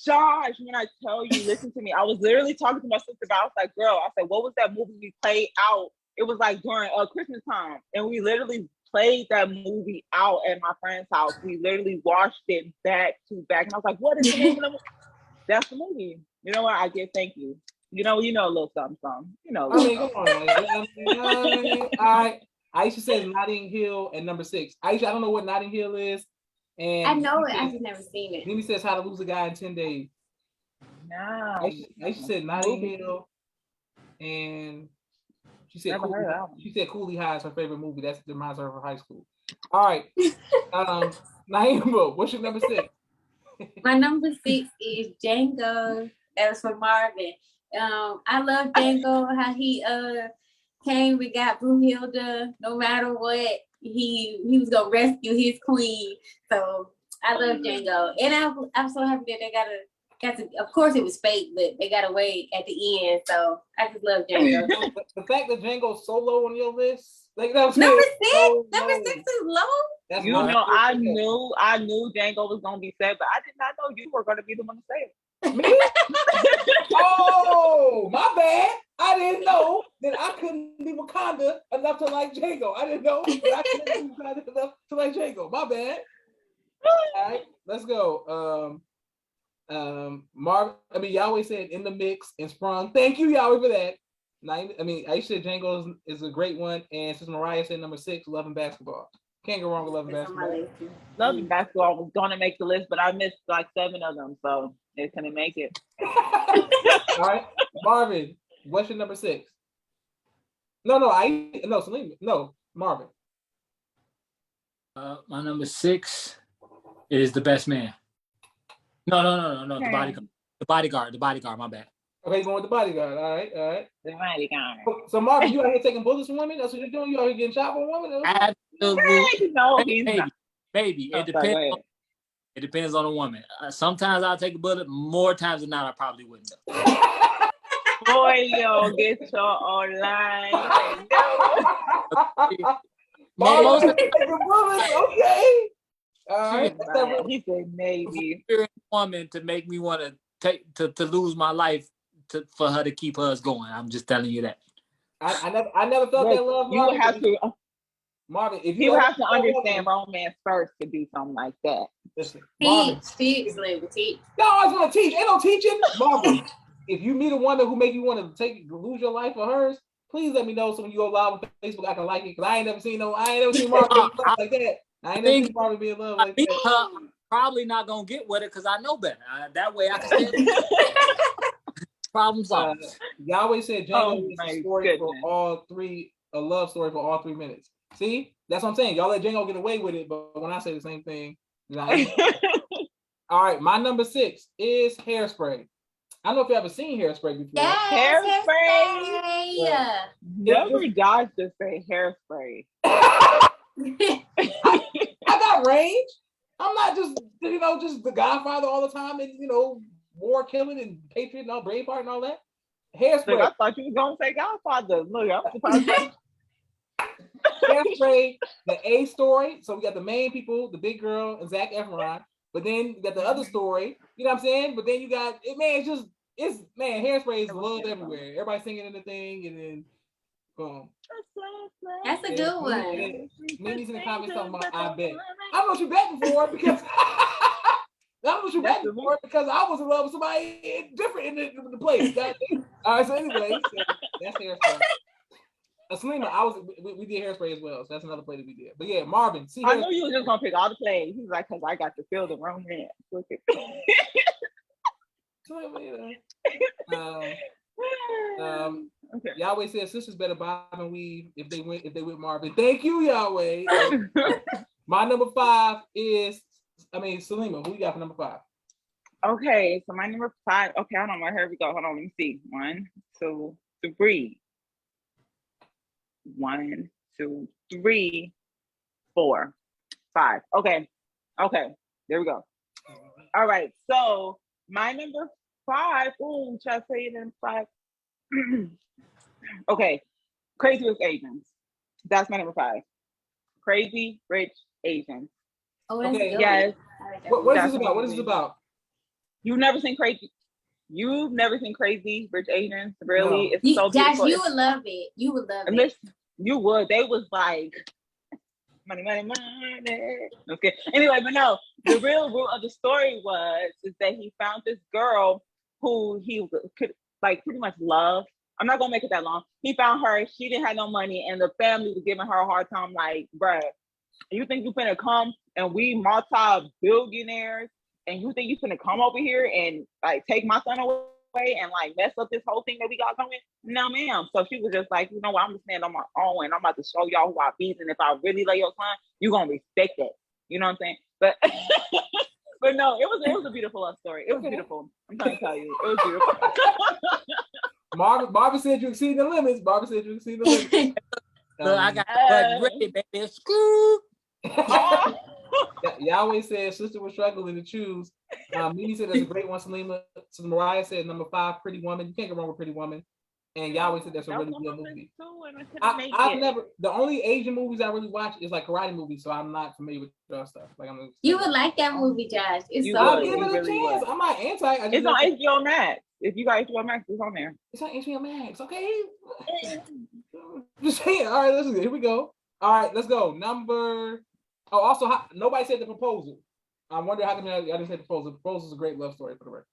Josh, when I tell you, listen to me. I was literally talking to my sister about. I was like, "Girl," I said, "What was that movie we played out?" It was like during Christmas time, and we literally played that movie out at my friend's house. We literally watched it back to back, and I was like, "What is the name of the movie?" That's the movie. You know what? I get thank you. You know a little something. You know. I mean, come on. All right. Aisha says Notting Hill at number 6. Aisha, I don't know what Notting Hill is. And I know it. I've just never seen it. Mimi says How to Lose a Guy in 10 Days. No. Aisha said Notting Hill, and she said Coolie High is her favorite movie. That reminds her of her high school. All right. Naima, what's your number 6? My number 6 is Django. That was for Marvin. I love Django, how he came and got Brunhilde. No matter what, he was gonna rescue his queen. So I love Django, and I'm so happy that they got to. Of course, it was fake, but they got away at the end. So I just love Django. The fact that Django's so low on your list, like that was Number 6. so Number low. 6 is low. That's You my- know, I knew Django was gonna be said, but I did not know you were gonna be the one to say it. Me? Oh, my bad. I didn't know that I couldn't be Wakanda enough to like Django. I didn't know that I couldn't be Wakanda enough to like Django. My bad. All right, let's go. Yahweh said in the mix and sprung. Thank you, Yahweh, for that. Aisha said Django is a great one, and Sister Mariah said number 6, Love and Basketball. Can't go wrong with Love and Basketball. Love and Basketball was gonna make the list, but I missed like 7 of them, so it couldn't make it. All right, Marvin, what's your number 6? Selena. No, Marvin. My number 6 is The Best Man. No. Okay. The Bodyguard. My bad. Okay, going with The Bodyguard. All right. The Bodyguard. So Marvin, you out here taking bullets from women? That's what you're doing? You out here getting shot from women? Absolutely. No, he's not. Maybe. Oh, sorry, It depends on the woman. Sometimes I'll take a bullet. More times than not, I probably wouldn't. Boy, yo, get your online. Most of taking bullets. Okay. All right. He said maybe. the woman to make me want to lose my life for her to keep hers going. I'm just telling you that. I never felt that love. You would have to. Marvin, if You have to understand romance first to do something like that. Listen, Marvin. Teach. No, I was gonna teach. Ain't no teaching. Marvin, if you meet a woman who make you want to lose your life for hers, please let me know. So when you go live on Facebook, I can like it. Cause I ain't never seen Marvin be in love like that. I ain't never seen Marvin be in love like that. I'm probably not gonna get with it because I know better. That way I can stand. Problem solved. Yahweh said Django Oh is my a story for goodness. all three, a love story for all 3 minutes. See, that's what I'm saying. Y'all let Django get away with it, but when I say the same thing, all right. My number 6 is Hairspray. I don't know if you ever seen Hairspray before. Yes, Hairspray. hairspray. Never dodged to say hairspray. I got range. I'm not just just the Godfather all the time, and war killing and Patriot and all Braveheart and all that. Look, Hairspray. I thought you was gonna say Godfather. Look, I'm surprised. Hairspray, the A story. So we got the main people, the big girl and Zac Efron. But then you got the other story. You know what I'm saying? But then you got it, man. Hairspray is love everywhere. Everybody singing in the thing, and then boom. That's a good one. Mimi's in the comments talking about I bet. I don't know what you bet before because I don't know what you bet before because I was in love with somebody different in the place. All right, so anyway, that's Hairspray. Salima, we did Hairspray as well, so that's another play that we did. But yeah, Marvin, see, I knew you were just gonna pick all the plays. He's like, because I got to feel the romance. Look at okay. Yahweh says sisters better bob and weave if they went Marvin. Thank you, Yahweh. My number 5 is Salima. Who you got for number 5? Okay, so my number 5. Okay, hold on. Here we go. Hold on. Let me see. 1, 2, 3. 1, 2, 3, 4, 5. Okay. There we go. All right. So my number 5. Oh, should I say it in 5? Okay. Crazy Rich Asians. That's my number 5. Crazy Rich Asians. Oh, that's Okay. good. Yes. What is this about? What is this about? You've never seen Crazy Rich Asians? Really? No. It's so Josh, beautiful. you would love it. You would love it. Listen, you would. They was like money. Okay. Anyway, but no, the real root of the story is that he found this girl who he could like pretty much love. I'm not gonna make it that long. He found her. She didn't have no money, and the family was giving her a hard time. Like, bruh, you think you finna come and we multi-billionaires, and you think you finna come over here and like take my son away and like mess up this whole thing that we got going? No, ma'am. So she was just like, you know what? I'm gonna stand on my own, and I'm about to show y'all who I be. And if I really lay your son, you gonna respect that. You know what I'm saying? But but no, it was a beautiful love story. It was beautiful. I'm trying to tell you, it was beautiful. Marvin said you exceed the limits. Look, I got ready, baby. Screw. Yahweh said sister was struggling to choose. Mimi said that's a great one. Salima. So Mariah said number 5, Pretty Woman. You can't go wrong with Pretty Woman. And Yahweh said that's a really good movie. I've never. The only Asian movies I really watch is like karate movies, so I'm not familiar with their stuff. Like you would like that movie, Josh. It's so I'll good. give it a chance. I'm not anti. It's on HBO Max. If you got HBO Max, it's on there. It's on HBO Max. Okay. Just saying. All right, here we go. All right, let's go. Also, nobody said The Proposal. I wonder how come y'all didn't say Proposal. The Proposal is a great love story for the record.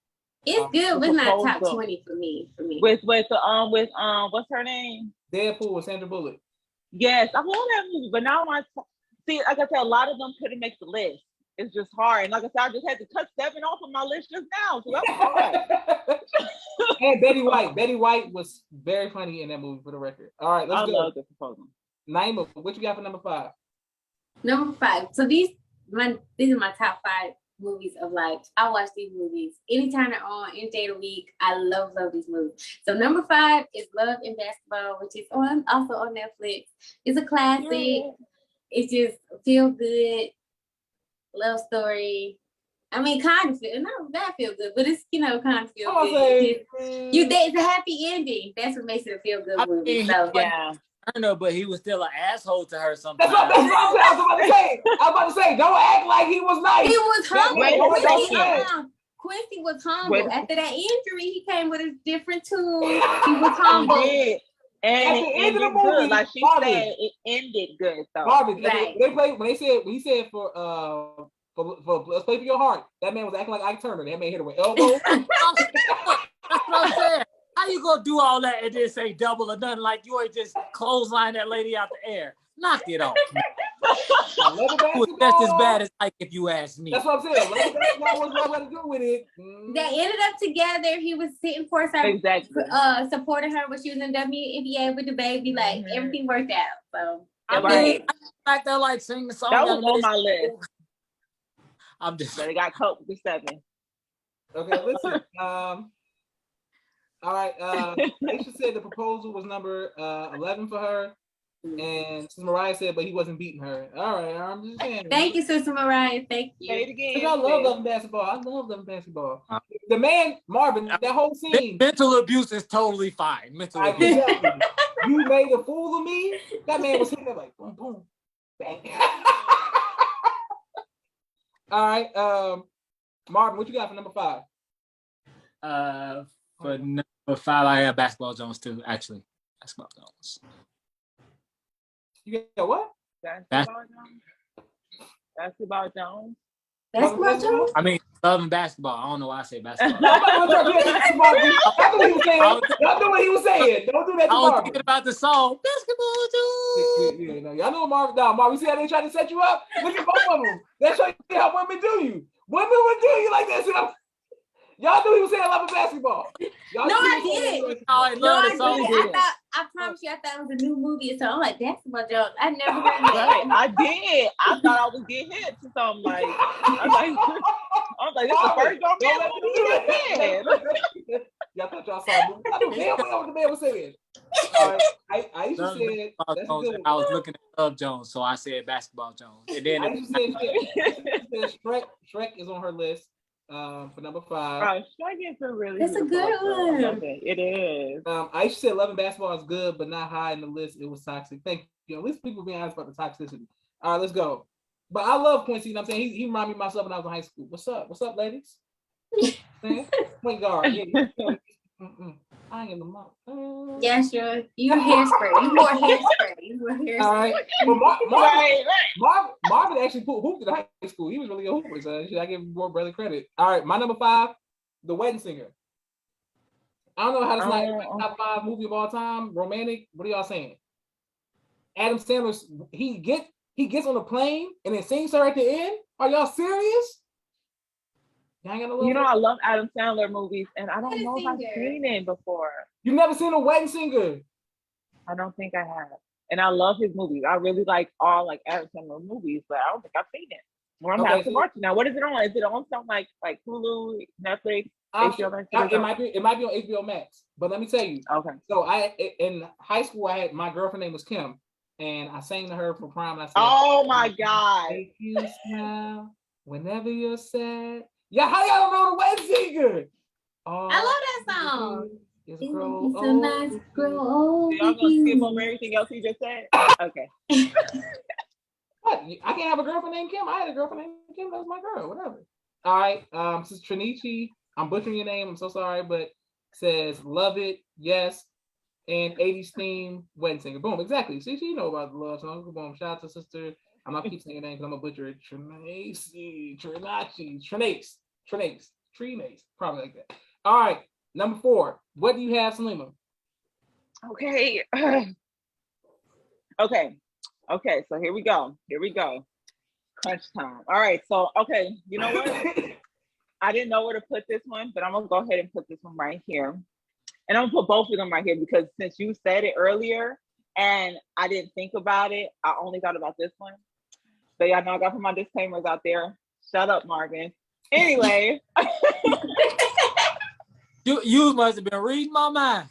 It's good, but not top 20 for me. With what's her name? Deadpool with Sandra Bullock. Yes, I love that movie, but now see, like I said, a lot of them couldn't make the list. It's just hard, and like I said, I just had to cut 7 off of my list just now, so that's hard. And Betty White. Betty White was very funny in that movie for the record. All right, let's go. I love The Proposal. Naima, what you got for number 5? Number 5. So these are my top 5 movies of life. I watch these movies anytime they're on, any day of the week. I love these movies. So number 5 is Love and Basketball, which is also on Netflix. It's a classic. Yeah. It's just feel good love story. I mean, kind of feel not that feel good, but it's kind of feel good. It's a happy ending. That's what makes it a feel good movie. So yeah. I know, but he was still an asshole to her sometimes. That's what I was about to say. Don't act like he was nice. He was humble. Quincy was humble. After that injury, he came with a different tune. He was humble. He did. And it ended good. Like she said, it ended good. So Marvin, when he said for let's play for your heart, that man was acting like Ike Turner. That man hit her with elbow. That's what I'm saying. How you gonna do all that and then say double or nothing? Like you ain't just clothesline that lady out the air. Knock it off. I love the It was basketball. just as bad as Ike, if you ask me. That's what I'm saying. Love the basketball was what I to do with it. They ended up together. He was sitting courtside, Exactly. supporting her when she was in WNBA with the baby. Like everything worked out. So I mean, back there like sing the song. That was on my list. I'm just. But it got cut with the 7. Okay, listen. All right. Aisha said the proposal was number 11 for her, and Sister Mariah said, but he wasn't beating her. All right, I'm just saying. thank you, Sister Mariah. Thank you. Say it again. I love loving basketball. I love loving basketball. The man Marvin, that whole scene. Mental abuse is totally fine. Mental abuse. Exactly. You made a fool of me. That man was hitting it like boom, boom, bang. All right, Marvin, what you got for number 5? For number 5, I have Basketball Jones too. Actually, Basketball Jones. You got what? Basketball Jones. Basketball Jones. Basketball Jones? I mean, loving basketball. I don't know why I say basketball. Y'all know what he was saying. Don't do that to I was Marvin. thinking about the song Basketball Jones. Yeah, no, y'all know Marvin. Nah, Marvin, see how they try to set you up? Look at both of them. That's how women do you. Women would do you like this. Y'all knew he was saying I love basketball. No, I didn't. I No, love I the song. did. I promise you, I thought it was a new movie. So I'm like, Basketball Jones. I never heard of that. Right, I did. I thought I was getting hit to something like. I was like, this is the first movie. Y'all thought y'all saw a movie. I don't care what the man was saying. All right, Aisha said that's a good one. I was looking at Love Jones, so I said Basketball Jones. And then Aisha said Shrek is on her list for number 5. Shrek is a really. That's a good one. It is. Aisha said loving basketball is good, but not high in the list. It was toxic. Thank you. At least people being honest about the toxicity. All right, let's go. But I love Quincy. You know what I'm saying? He reminded me of myself when I was in high school. What's up? What's up, ladies? Point guard. Yeah. I ain't in the mouth. Yeah, sure. You hairspray. You more hairspray. All right. Well, Marvin actually hooped in high school. He was really a hooper, so I give him more brother credit. All right, my number 5, The Wedding Singer. I don't know how to not top 5 movie of all time. Romantic. What are y'all saying? Adam Sandler. He gets on a plane and then sings her at the end. Are y'all serious? I love Adam Sandler movies, and I don't know if I've seen it before. You've never seen A Wedding Singer? I don't think I have. And I love his movies. I really like all Adam Sandler movies, but I don't think I've seen it. Well, I'm have to watch it now. What is it on? Is it on something like Hulu, Netflix? HBO Max? It might be on HBO Max. But let me tell you. Okay. So in high school, my girlfriend name was Kim, and I sang to her for prom. And I said, "Oh my God, make you smile whenever you're sad." Yeah, how y'all don't know The Wedding Singer? I love that song. It's grow so nice, grow old. Y'all gonna skip over everything else he just said? Okay. What? I can't have a girlfriend named Kim. I had a girlfriend named Kim. That was my girl. Whatever. All right. This is Trinichi. I'm butchering your name. I'm so sorry, but says love it. Yes. And 80s theme Wedding Singer. Boom. Exactly. See, you know about the love song. Boom. Shout out to sister. I'm not keep saying your name because I'm a butcher. Trinace. Probably like that. All right. Number 4. What do you have, Salima? Okay. Okay. So here we go. Crunch time. All right. So, okay. You know what? I didn't know where to put this one, but I'm going to go ahead and put this one right here. And I'm going to put both of them right here because since you said it earlier and I didn't think about it, I only thought about this one. So y'all know I got to put my disclaimers out there. Shut up, Marvin. Anyway. You must have been reading my mind.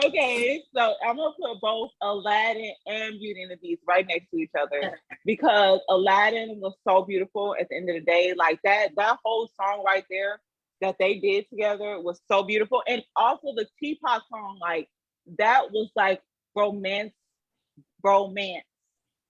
Okay, so I'm gonna put both Aladdin and Beauty and the Beast right next to each other because Aladdin was so beautiful at the end of the day. Like that whole song right there that they did together was so beautiful. And also the Teapot song, like that was like romance.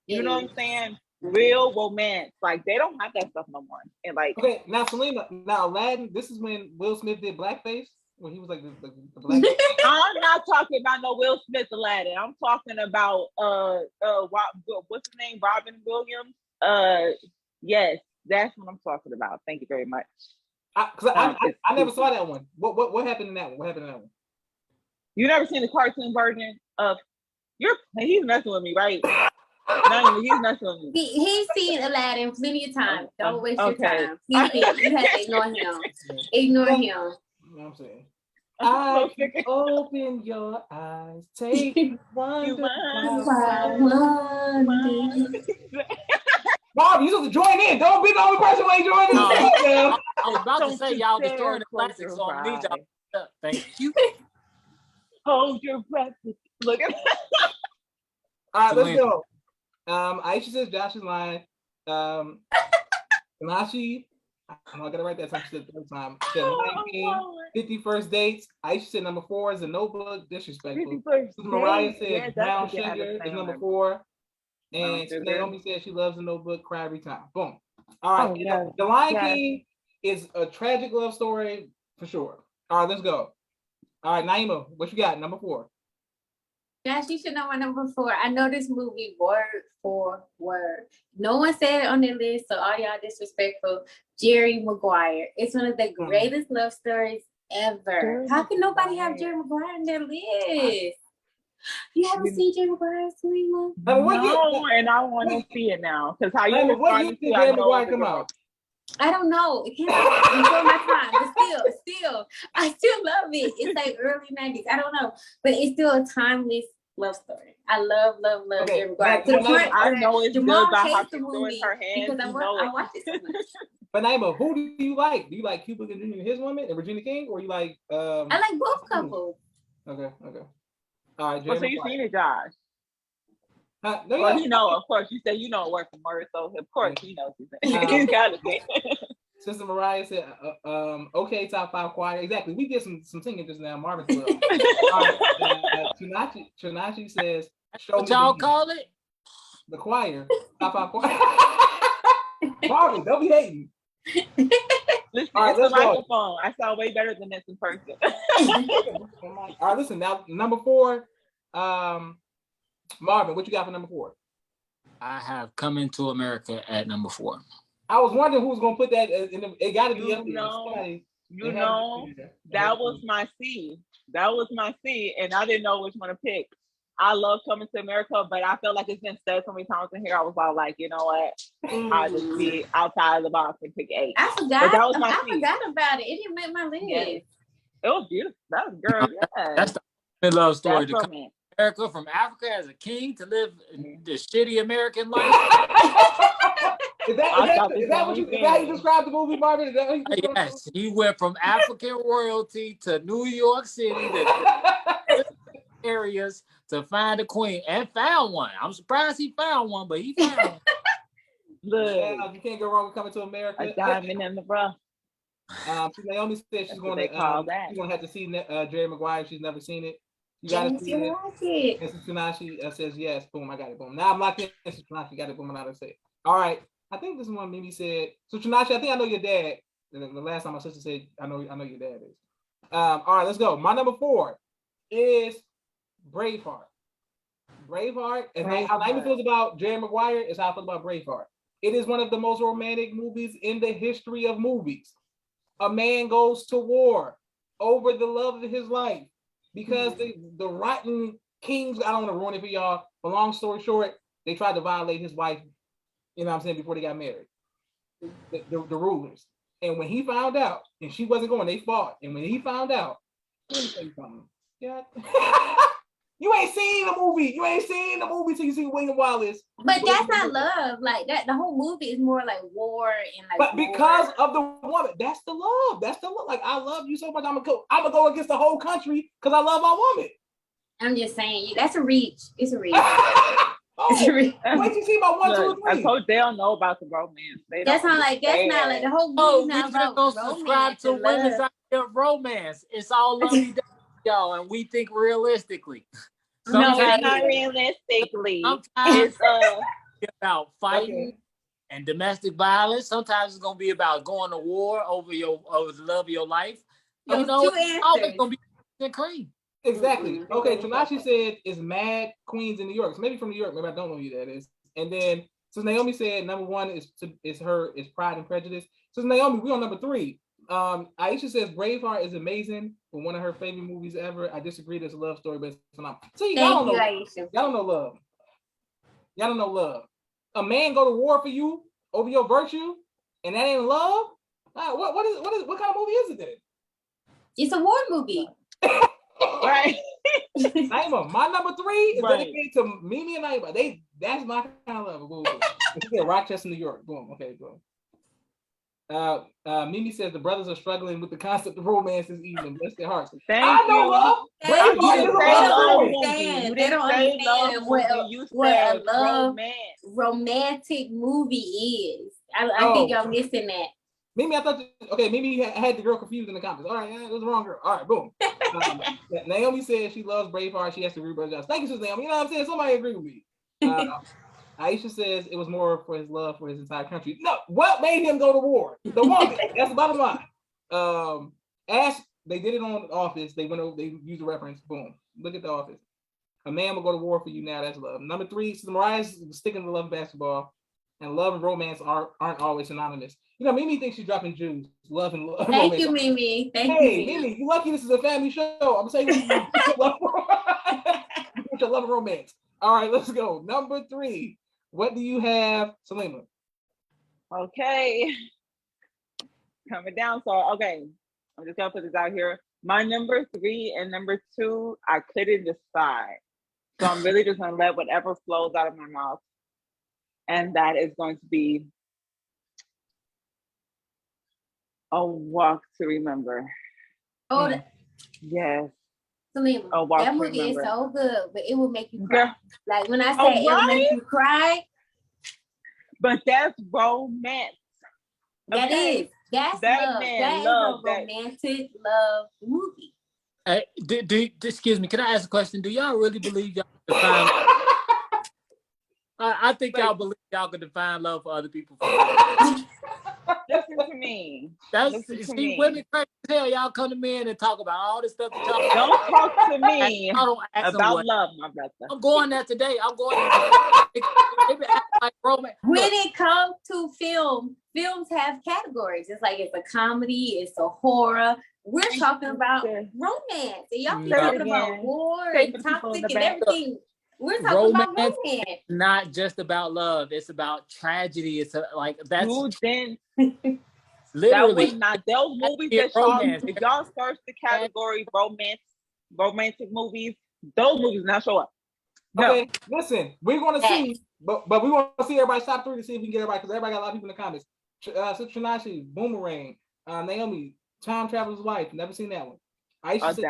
You know what I'm saying? Real romance. Like they don't have that stuff no more. And like okay, now Selena, Aladdin, this is when Will Smith did blackface, when he was like the black. I'm not talking about no Will Smith Aladdin. I'm talking about what's his name? Robin Williams. Yes, that's what I'm talking about. Thank you very much. I never saw that one. What happened in that one? You never seen the cartoon version of He's messing with me, right? No, he's messing with me. He's seen Aladdin plenty of times. Don't waste your Okay. time. You have to ignore him. Ignore him. You know what I'm saying? I can open your eyes, take wonder. Bob, you supposed to join in. Don't be the only person who ain't joining No. in. I was about to Don't say you y'all dare destroying the close classics, your so I need y'all. eyes. Thank you. Hold your breath. Look at All right, let's go. Aisha says Josh is lying. Tanashi, I'm not gonna write that time. She said the third time. She said Lion King, 50 First Dates. Aisha said number 4 is The Notebook. Disrespectful. Mariah said Brown Sugar is number 4. And Naomi said she loves The Notebook, cry every time. Boom. All right. The Lion King is a tragic love story for sure. All right, let's go. All right, Naima, what you got? Number 4. Josh, you should know my number 4. I know this movie word for word. No one said it on their list, so all y'all disrespectful. Jerry Maguire. It's one of the greatest love stories ever. How can nobody have Jerry Maguire on their list? You haven't seen Jerry Maguire, Selena? No, and I want to see it now. Because how you what year did Jerry Maguire come out? I don't know. It came out before my time, but still, I still love it. It's like early 90s. I don't know, but it's still a timeless love story. I love Jerry Maguire. To the point I know it's Jamal good about how hates the she movie her hands. because I watch it so much. But Naima, who do you like? Do you like Cuba Gooding Jr. and his woman and Regina King, or you like? I like both couples. Okay. All right. So you've seen it, Josh? No, well, you know, of course, you said you know work from Murray, so of course he knows he's got to be. Sister Mariah said, okay, top 5 choir. Exactly. We did some singing just now. Marvin's well. Trinachi says, show what y'all call it? The choir. Top 5 choir. Marvin, don't be hating. Listen, all right, it's let's the microphone. I sound way better than this in person. All right, listen, now number 4, Marvin, what you got for number 4? I have Coming to America at number 4. I was wondering who was gonna put that in it got to be up there. That was my C. That was my C, and I didn't know which one to pick. I love Coming to America, but I felt like it's been said so many times in here. I was all like, you know what? I'll just be outside of the box and pick 8. I forgot. That was my C. forgot about it. It didn't make my list. Yes. It was beautiful. That was girl. Yeah. That's the love story. That's to come to America from Africa as a king to live the shitty American life. Is that how you describe the movie, Marvin? Is that how you describe yes, he went from African royalty to New York City, to areas to find a queen, and found one. I'm surprised he found one, but he found one. Look, you can't go wrong with Coming to America. A diamond in the rough. Naomi said she's going to have to see Jerry Maguire. She's never seen it. You got to see it. And Tanashi says yes. Boom, I got it. Boom. Now I'm locked in. Tanashi got it. Boom, and I say. All right. I think this one Mimi said. So Tanashi, I think I know your dad. The last time my sister said, I know your dad is. All right, let's go. My number 4 is Braveheart. And how Naima feels about Jerry Maguire is how I feel about Braveheart. It is one of the most romantic movies in the history of movies. A man goes to war over the love of his life because the rotten kings, I don't want to ruin it for y'all, but long story short, they tried to violate his wife, you know what I'm saying, before they got married. The rulers. And when he found out, and she wasn't going, they fought. And when he found out, let me tell you something. Yeah. You ain't seen the movie. You ain't seen the movie till you see William Wallace. But that's not love. Like that, the whole movie is more like war and like. But because of the woman, that's the love. That's the love. Like I love you so much. I'm gonna go against the whole country because I love my woman. I'm just saying, that's a reach. It's a reach. It's a reach. Wait, you see about 1, 2, and 3. I told they don't know about the romance. That's not like the whole movie. We just don't subscribe to women's idea of romance. It's all lovey dovey, y'all, and we think realistically. No, it's not realistically. Sometimes it's about fighting and domestic violence. Sometimes it's gonna be about going to war over the love of your life. You know, it's always gonna be the cream. Exactly. Okay, Tanashi said it's Mad Queens in New York. So maybe from New York. Maybe I don't know who that is. And then since Naomi said number 1 is Pride and Prejudice. So Naomi, we on number 3. Aisha says Braveheart is amazing, but one of her favorite movies ever. I disagree. There's a love story, but it's phenomenal. See, y'all Thank you, don't know. Aisha. Y'all don't know love. Y'all don't know love. A man go to war for you over your virtue, and that ain't love. What kind of movie is it then? It's a war movie. Right. Naima, my number 3 is Right. dedicated to Mimi and Naima. That's my kind of love. Boom, boom. It's Rochester, New York. Boom. Okay, boom. Mimi says the brothers are struggling with the concept of romance this evening. Bless their hearts. Thank I know you. love. Thank Braveheart you. is a They love don't story. understand. You They didn't don't say understand love what movie. You what a said love romance. romantic movie is. I think y'all missing that. Mimi, I thought, okay, Mimi had the girl confused in the comments. All right, it was the wrong girl. All right, boom. Naomi said she loves Braveheart. She has to agree with Josh. Thank you, Sister Naomi. You know what I'm saying? Somebody agree with me. Aisha says it was more for his love for his entire country. No, what made him go to war? The woman. That's the bottom line. Ash, they did it on The Office. They went over, they used a reference. Boom. Look at The Office. A man will go to war for you now. That's love. Number 3, Sister Mariah's sticking to love and basketball. And love and romance aren't always synonymous. You know, Mimi thinks she's dropping Jews. Love and romance. Thank you, Mimi. Thank you, Hey, Mimi. Mimi, you lucky this is a family show. I'm saying you love and romance. All right, let's go. Number 3. What do you have, Selena? Okay. Coming down. So, okay. I'm just going to put this out here. My number 3 and number 2, I couldn't decide. So I'm really just going to let whatever flows out of my mouth. And that is going to be A Walk to Remember. Oh, Yes. Selena, A Walk that to movie is Remember. so good, but it will make you cry. Girl. Like when I say Oh, it will make right? you cry, But that's romance. that Okay? is. That's That love. man That is loved a that. romantic love movie. Hey, excuse me, can I ask a question? Do y'all really believe y'all can define? I think y'all believe y'all can define love for other people. Listen to me. That's Listen to see, me. women crazy as hell. Y'all come to men and talk about all this stuff that y'all Don't talk to me y'all don't ask them about what. love, my brother. I'm going there today. I'm going there. They be acting like romance. When Look, it comes to film, films have categories. It's like it's a comedy, it's a horror. We're talking about Say romance. And y'all keep No. talking about Again. war Say and for the people in toxic the and back. everything. We're talking about romance romance. not just about love. It's about tragedy. It's like that's You then that literally was not those movies it's that y'all romance. if y'all search the category romantic movies, those movies not show up. No. Okay, listen, we're going to see, but we want to see everybody's top 3 to see if we can get everybody, because everybody got a lot of people in the comments. Sister Trinashi, Boomerang, Naomi, Time Traveler's Wife, never seen that one. Aisha said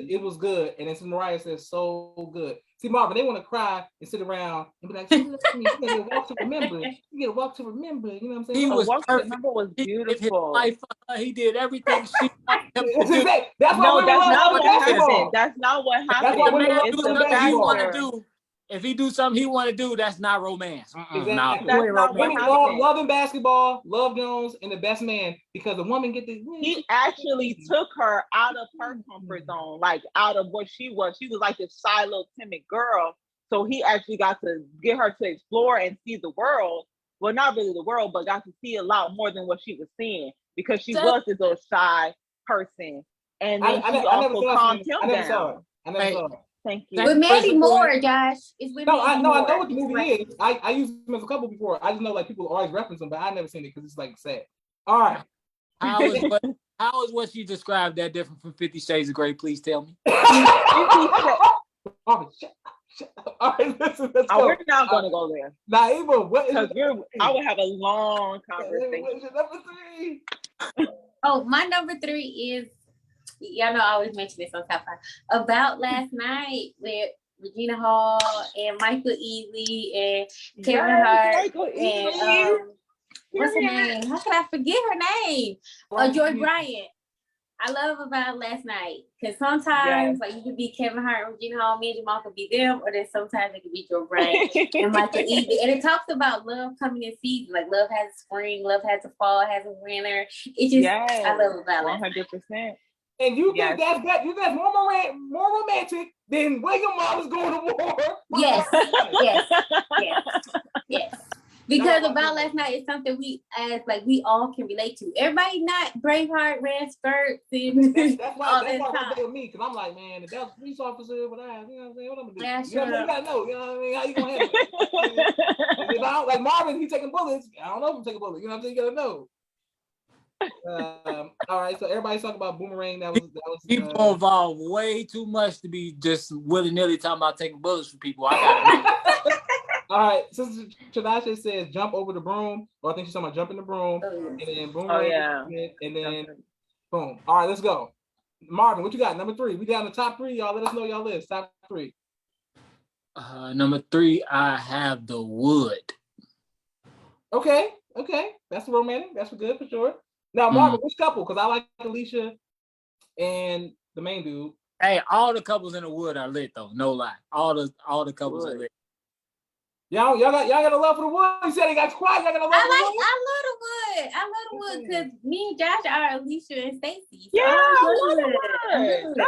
it was good, and then Sister Mariah says so good. See, Marvin, they want to cry and sit around and be like, you get a walk to remember. You get a walk to remember. You know what I'm saying? He was Walk to perfect. Remember was He gave his beautiful. life for her. He did everything she wanted him to That's do. exactly. That's why No, women that's love not love what basketball. happened. That's not what That's happened. why If a women man love do love something he want to basketball. do, if he do something he want to do, that's not romance. Exactly. No, That's you ain't not what Women romance. love, happened. loving basketball, Love Jones, and The Best Man, because the woman get the. He actually took her out of her comfort zone, like out of what she was. She was like this shy little timid girl. So he actually got to get her to explore and see the world. Well, not really the world, but got to see a lot more than what she was seeing, because she was this little shy person. And then she also calmed him down. I never saw it. Thank you. With Mandy Moore, Josh. It's with No, I Mandy know Moore. what the movie is. I used him as a couple before. I just know like people always reference him, but I never seen it because it's like sad. All right. How is what she described that different from 50 Shades of Grey? Please tell me. All right, listen, let's go. We're not going to go there. Naima, what is I would have a long conversation. What is your number 3? Oh, my number 3 is, y'all know I always mention this on Top 5. About Last Night with Regina Hall and Michael Easley and Kevin Hart and what's her name? How can I forget her name? Joy Bryant. I love About Last Night because sometimes like you could be Kevin Hart and Regina Hall, me and Jamal could be them, or then sometimes it could be Joy Bryant and Michael Easley. And it talks about love coming in seasons. Like love has a spring, love has a fall, has a winter. It just I love About Last Night. 100%. And you think that's that? You think that's more romantic than William Wallace going to war? Yes, yes, yes, yes. Because About Last Night is something we all can relate to. Everybody not Braveheart, red skirts, and That's why it right there with me, because I'm like, man, if that was a police officer, but you know what I'm saying, what I'm gonna do? Yeah, You know what I'm saying? You gotta know, you know what I mean? How you gonna handle it? If I don't, like Marvin, he's taking bullets. I don't know if I'm taking bullets. You know what I'm saying? You gotta know. All right, so everybody's talking about Boomerang. That was People involved way too much to be just willy-nilly talking about taking bullets from people. I got it. All right, Sister Tanasha says jump over the broom, or I think she's talking about jumping the broom, and then Boomerang, and then boom. All right, let's go. Marvin, what you got? Number 3. We down the top 3, y'all. Let us know y'all list. Top 3. Number 3, I have The Wood. Okay. That's romantic. That's good for sure. Now, Marvin, which couple? Because I like Alicia and the main dude. Hey, all the couples in The Wood are lit though. No lie. All the couples are lit. Y'all got a love for The Wood. You said he got quiet. Y'all got a love for The Wood. I love The Wood because me and Josh are Alicia and Stacey. Yeah, I love The Wood.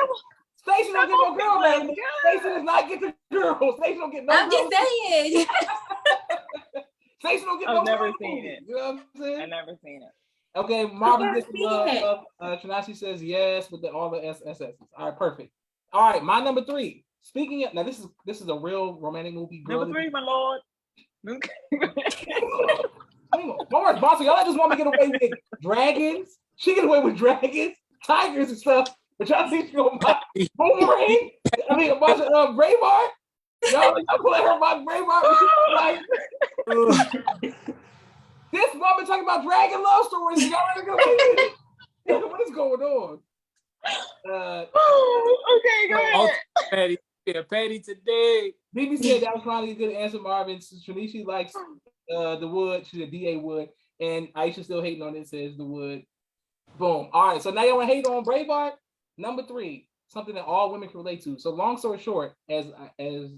Stacey don't get no girl, man. Stacey does not get the girl. Stacey don't get no girl. I'm just saying. Stacey don't get no girl. I've never seen it. You know what I'm saying? I've never seen it. Okay, Marvin gets love. Tanasi says yes with all the SSs. All right, perfect. All right, my number 3. Speaking of, now this is a real romantic movie. Number 3, my lord. Don't worry, Bossy. Y'all just want me to get away with dragons. She get away with dragons, tigers, and stuff. But y'all think she gonna buy Boomerang? I mean, a bunch of Braveheart. Y'all let her buy Braveheart. This woman talking about dragon love stories. Y'all ready to go with it? What is going on? Okay, go ahead. Patty. Yeah, Patty today. BB said that was probably a good answer, Marvin. Trinishi likes The Wood. She's a DA Wood. And Aisha still hating on it, says The Wood. Boom. All right, so now y'all want to hate on Braveheart? Number 3, something that all women can relate to. So long story short, as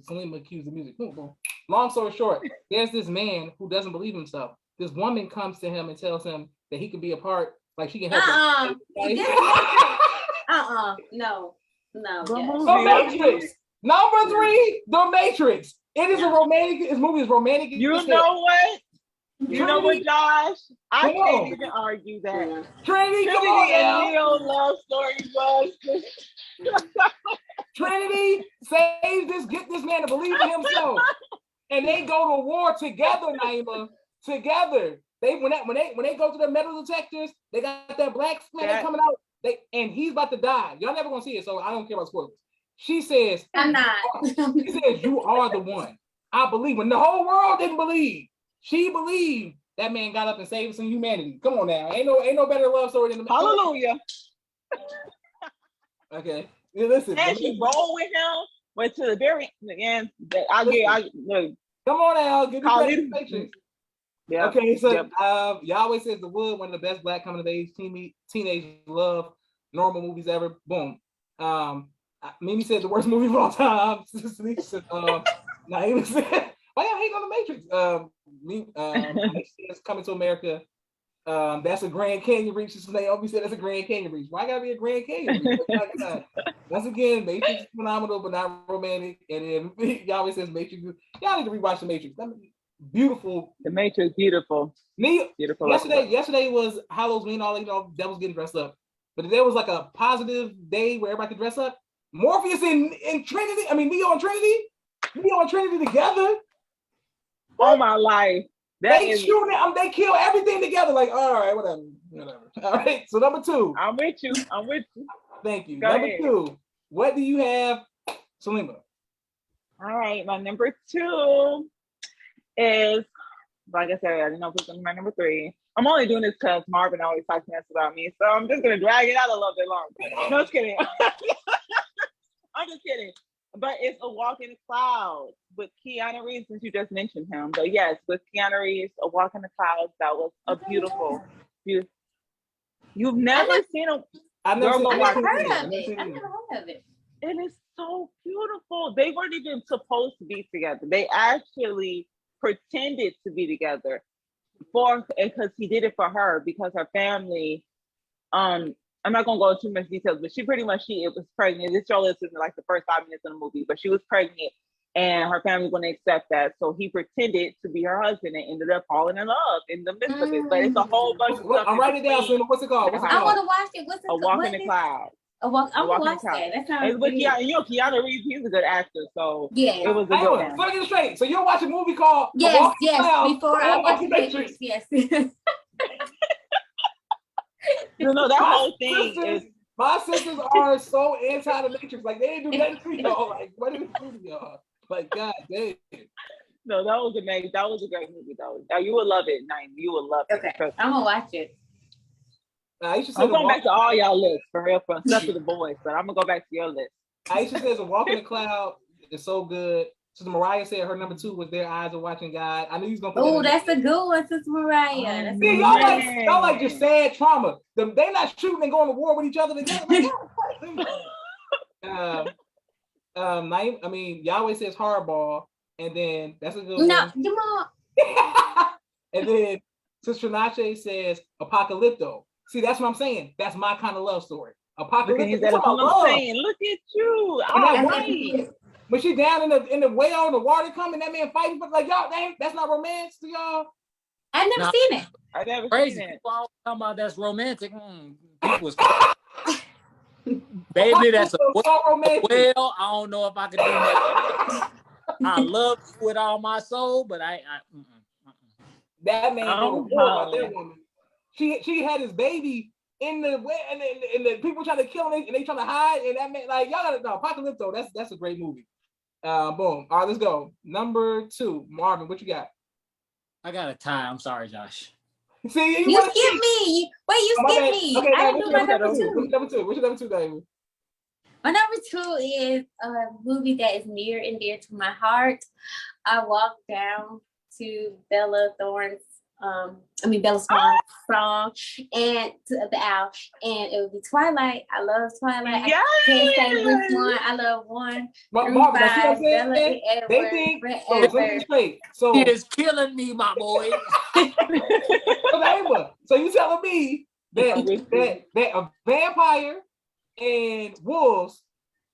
Selena accused the music. Boom, boom. Long story short, there's this man who doesn't believe himself. This woman comes to him and tells him that he can be a part, like she can help him. No. The Matrix. Number 3, The Matrix. It is a romantic. This movie is romantic. You know what? You know what, Josh? I can't even argue that. Trinity and Neo love story was. Trinity saves get this man to believe in himself, and they go to war together, Naima. Together, when they go to the metal detectors, they got that black man coming out. And he's about to die. Y'all never gonna see it, so I don't care about spoilers. She says, "I'm not." She says, "You are the one." I believe. When the whole world didn't believe, she believed. That man got up and saved some humanity. Come on now, ain't no better love story than the Hallelujah. Okay, listen. And she rolled with him, but to the very end, look. Come on now, give me credit. Yeah. Okay, so Yahweh says The Wood, one of the best black coming of age teenage love normal movies ever. Boom. Mimi said the worst movie of all time. Naima said, why y'all hate on The Matrix? It's Coming to America. That's a Grand Canyon reach. Naomi said that's a Grand Canyon reach. Why gotta be a Grand Canyon reach? Once again, Matrix is phenomenal, but not romantic. And then Yahweh says Matrix. Y'all need to rewatch The Matrix. Beautiful. The Matrix, beautiful. Beautiful. Yesterday was Halloween. Devils getting dressed up. But there was like a positive day where everybody could dress up. Morpheus and Trinity. I mean, Neo and Trinity together. Oh my life. They kill everything together. Like, all right, whatever. All right. So number 2. I'm with you. Thank you. Go number ahead. 2. What do you have, Selima? All right. My number 2 is, like I said, I didn't know if it was gonna be my number 3. I'm only doing this because Marvin always talks mess about me, so I'm just gonna drag it out a little bit longer. No, just kidding. I'm just kidding. But it's A Walk in the Clouds with Keanu Reeves, since you just mentioned him. But yes, with Keanu Reeves, A Walk in the Clouds, that was a beautiful. You've never seen a. I've never heard of it. It is so beautiful. They weren't even supposed to be together. They actually pretended to be together because he did it for her, because her family. I'm not gonna go into too much details, but she was pregnant. This show is in like the first 5 minutes of the movie, but she was pregnant and her family wouldn't accept that. So he pretended to be her husband and ended up falling in love in the midst of it. But it's a whole bunch of stuff. I'm writing it down. So what's it called? What's it I called? want to watch it. What's it A called? Walk in the Cloud. I'm gonna watch Walk in the that. That sounds It's with good. Keanu Reeves. He's a good actor, so Yeah. it was a Hang good on, one. let me get it straight. So you'll watch a movie called A Yes, Walk in the yes. Cloud Before I watch the Matrix. Matrix, yes. No, that My whole thing sisters- is My sisters are so anti the Matrix. Like, they ain't do nothing to y'all. Like, what did it do to y'all? Like, God damn. no, that was amazing. That was a great movie, though. You would love it, Naima. You would love it. Okay, I'm gonna watch it. Aisha said I'm A going Walk- back to all y'all lists for real, from stuff to the boys, but I'm gonna go back to your list. Aisha says A Walk in the Cloud is so good. Sister Mariah said her number 2 was Their Eyes Are Watching God. I knew you was gonna put Oh, that in that's a good one, Sister Mariah. That's a See, good y'all one. like just sad trauma. They not shooting and going to war with each other together. Like, Naim, I mean, Yahweh says hardball, and then that's a good No, one. come on. And then Sister Nache says Apocalypto. See, that's what I'm saying. That's my kind of love story. Look at Apocalypto. his That's attitude. about I'm love. saying, look at you. And that All one- right. When she down in the whale and the water coming, that man fighting, but like y'all, that's not romance to y'all. I've never No. seen it. I never Crazy. seen it. People always talking about that's romantic. People's baby, that's a Apocalypto so romantic. well. I don't know if I could do that. I love you with all my soul, but That man Oh, go to war about no. that woman. She had his baby in the way, and the people trying to kill him, and they trying to hide. And that man, like, y'all gotta know, Apocalypto. That's a great movie. Boom. All right, let's go. Number 2, Marvin. What you got? I got a tie. I'm sorry, Josh. See, You wanna skip see- me. Wait, you Oh, my skip bad. me. Okay, I now, didn't do what's my your number What's two. your number 2? What's your number 2, David? My number 2 is a movie that is near and dear to my heart. I walked down to Bella Swan's song and to the owl, and it would be Twilight. I love Twilight. Yes. I can't say which one. I love 1 through Marvin, that's what I'm 5. saying. Bella and They Edward think. So forever. let me get straight. So, He is killing me, my boy. so you telling me that a vampire and wolves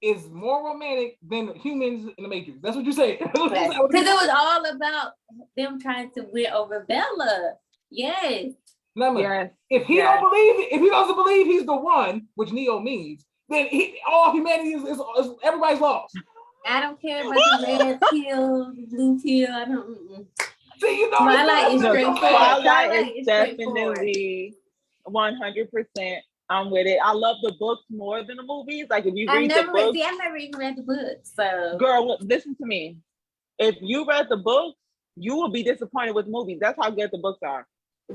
is more romantic than humans in the Matrix? That's what you're saying. Because it was all about them trying to win over Bella. Yes. Remember, Yes. if he Yes. don't believe, if he doesn't believe he's the one, which Neo means, then all humanity is everybody's lost. I don't care about the red pill, the blue pill. I don't. See, you know, Twilight is No, straightforward. Twilight Twilight is is straightforward. definitely 100%. I'm with it. I love the books more than the movies. Like if you I've read the never read. books, See, I've never even read the book. So girl, listen to me. If you read the books, you will be disappointed with movies. That's how good the books are.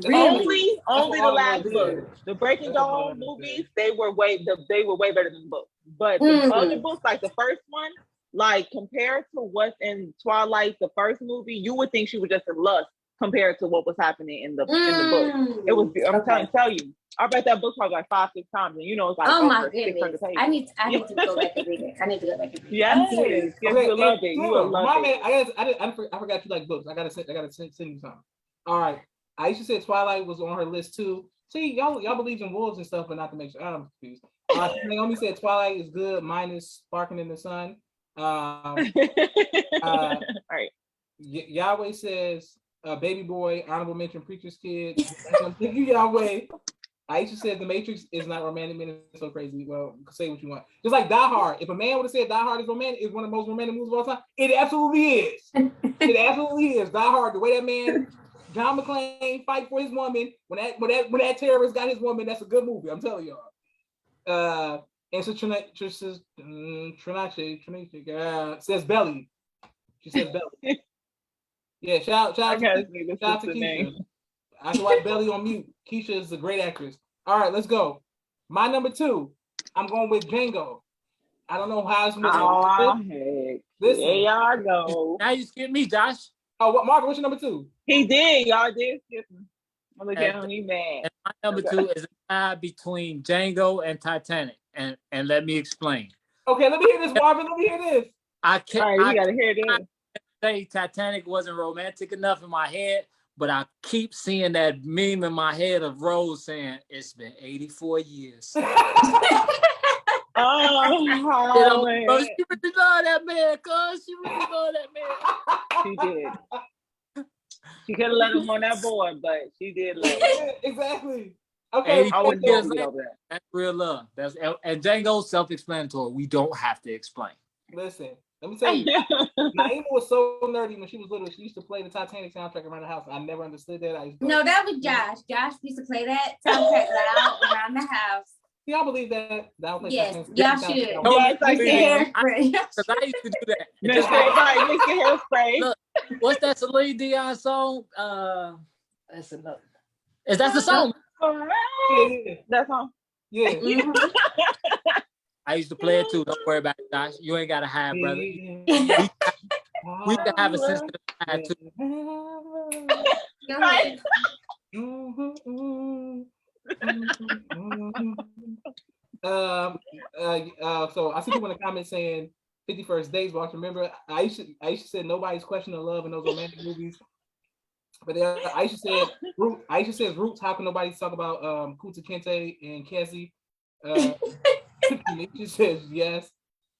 really, Only the what last I book. did. The Breaking That's what I Dawn did. movies, they were way better than the book. But the Mm. other books, like the first one, like compared to what's in Twilight, the first movie, you would think she was just in lust compared to what was happening in the book. It was. I'm tell you. I read that book probably like 5-6 times, and you know it's like Oh my over 600 goodness! pages. I need to go back and read it. I need to go back and read it. Yes, I'm serious. yes, you will love it. You will love my it. man, I forgot you like books. I gotta send you something. All right, Aisha said Twilight was on her list too. See, y'all believe in wolves and stuff, but not to make sure. I'm confused. Naomi said Twilight is good, minus Sparking in the Sun. Right. Yahweh says Baby Boy, honorable mention, Preacher's Kid. Thank you, Yahweh. Aisha says The Matrix is not romantic, man. It's so crazy. Well, say what you want. Just like Die Hard. If a man would have said Die Hard is romantic, is one of the most romantic movies of all time, it absolutely is. It absolutely is. Die Hard. The way that man, John McClane, fight for his woman. When that terrorist got his woman, that's a good movie. I'm telling y'all. And so Trinache says Belly. She says Belly. Yeah, shout out to Keisha. I can watch Belly on mute. Keisha is a great actress. All right, let's go. My number 2, I'm going with Django. I don't know how it's going Oh, heck. Listen. There y'all go. Now you skip me, Josh. Oh, what, Marvin? What's your number 2? He did. Y'all did skip him. I'm looking at him. He mad. And my number 2 is a tie between Django and Titanic, and let me explain. Okay, let me hear this, Marvin. Let me hear this. I All can't. right, we gotta hear this. Say Titanic wasn't romantic enough in my head, but I keep seeing that meme in my head of Rose saying, "It's been 84 years." Oh Oh, man. Bro, she really love that man, cuz. She really love that man. She did. She could have let him on that board, but she did love him. Yeah, exactly. Okay. I would Years never get later, over that. that's real love. And Django's self-explanatory. We don't have to explain. Listen, let me tell you. Naima was so nerdy when she was little. She used to play the Titanic soundtrack around the house. I never understood that. I used to No, that was Josh. Josh used to play that soundtrack loud around the house. See, I believe that. That was Yes, Titanic y'all soundtrack. should. Yes, I Mr. can. Hairspray. Because I used to do that. Mr. Right, Mr. Hairspray. Look, what's that Celine Dion song? That's another. Is that the song? Yeah. That's all. Yeah. Mhm. I used to play it too. Don't worry about it, Josh. You ain't gotta hide, brother. We can have a sensitive side too. Go ahead. So I see people in the comments saying 51st Dates. But remember, Aisha said nobody's questioning love in those romantic movies. But Aisha says Roots. How can nobody talk about Kunta Kinte and Cassie? She says yes,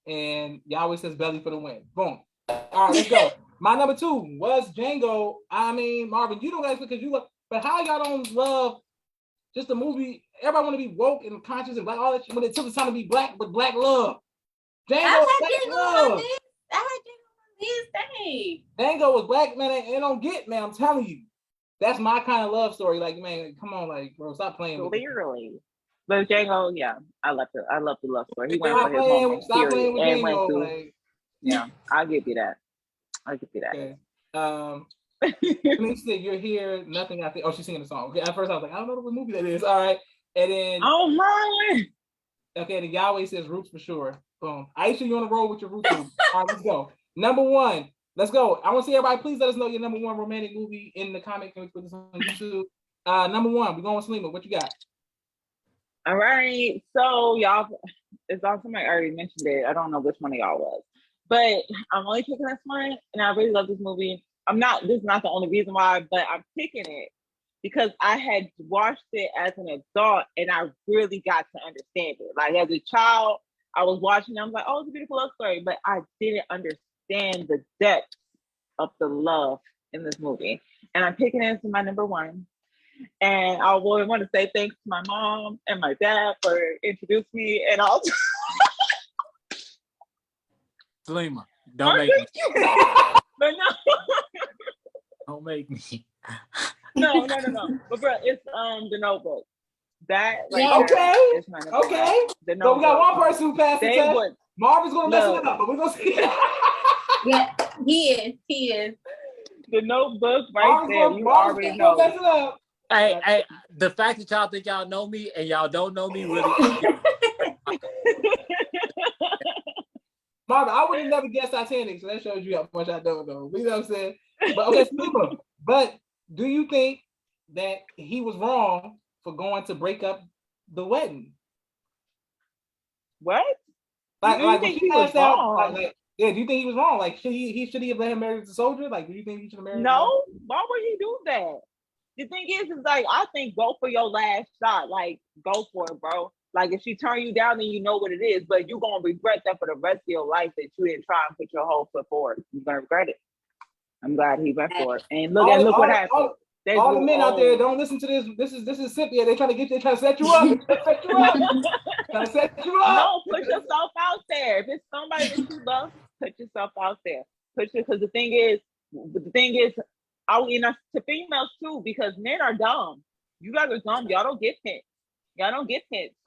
and Yahweh says Belly for the win. Boom. All right, let's go. My number 2 was Django. I mean, Marvin, you don't guys because you look, but how y'all don't love just the movie? Everybody want to be woke and conscious and like all that shit when it took the time to be black, but black love. Django I black like love. his thing. Django was black, man, and it don't get, man. I'm telling you, that's my kind of love story. Like, man, come on, like, bro, stop playing with me. Clearly. But Django, yeah, I love the love story. He went Stop for his playing, moment, stop playing with period, and went Django. through. Like, Yeah, I'll give you that. okay. Lisa, you're here. Nothing. I think. Oh, she's singing the song. Okay. At first, I was like, I don't know what movie that is. All right. And then, Oh my! okay, the Yahweh says Roots for sure. Boom. Aisha, you on the roll with your Roots? All right, let's go. Number 1. Let's go. I want to see everybody. Please let us know your number 1 romantic movie in the comment. Can we put this on YouTube? Number 1. We're going with Salima. What you got? All right, so y'all, it's all somebody already mentioned it. I don't know which one of y'all was, but I'm only picking this one, and I really love this movie. This is not the only reason why, but I'm picking it because I had watched it as an adult, and I really got to understand it. Like as a child, I was watching it, I was like, oh, it's a beautiful love story, but I didn't understand the depth of the love in this movie, and I'm picking it as my number 1. And I want to say thanks to my mom and my dad for introducing me, and also Salima, don't make me. But Don't make me. no. But bro, it's the Notebook. That Yeah. Okay. is my number 1. Okay. The So Notebook. we got one person who passed the They test. would Marvin's gonna mess Look. it up, but we're gonna see. Yeah, he is. the Notebook right Marvin's there. gonna, You Marvin's already gonna know. mess it up. Hey, the fact that y'all think y'all know me and y'all don't know me really. Marvin, I would have never guessed Titanic, so that shows you how much I don't know. You know what I'm saying? But okay, Salima, but do you think that he was wrong for going to break up the wedding? What? Like, Do you like think when he she was passed out, wrong? like, yeah, do you think he was wrong? Like, should he have let him marry the soldier? Like, do you think he should have married? No. Why would he do that? The thing is like I think go for your last shot. Like go for it, bro. Like if she turn you down, then you know what it is. But you're gonna regret that for the rest of your life that you didn't try and put your whole foot forward. You're gonna regret it. I'm glad he went for it. And look what happened. All the men out there, don't listen to this. This is Cynthia. They're trying to set you up. Trying to set you up. No, put yourself out there. If it's somebody that you love, put yourself out there. Because the thing is, to females too, because men are dumb. You guys are dumb. Y'all don't get picked.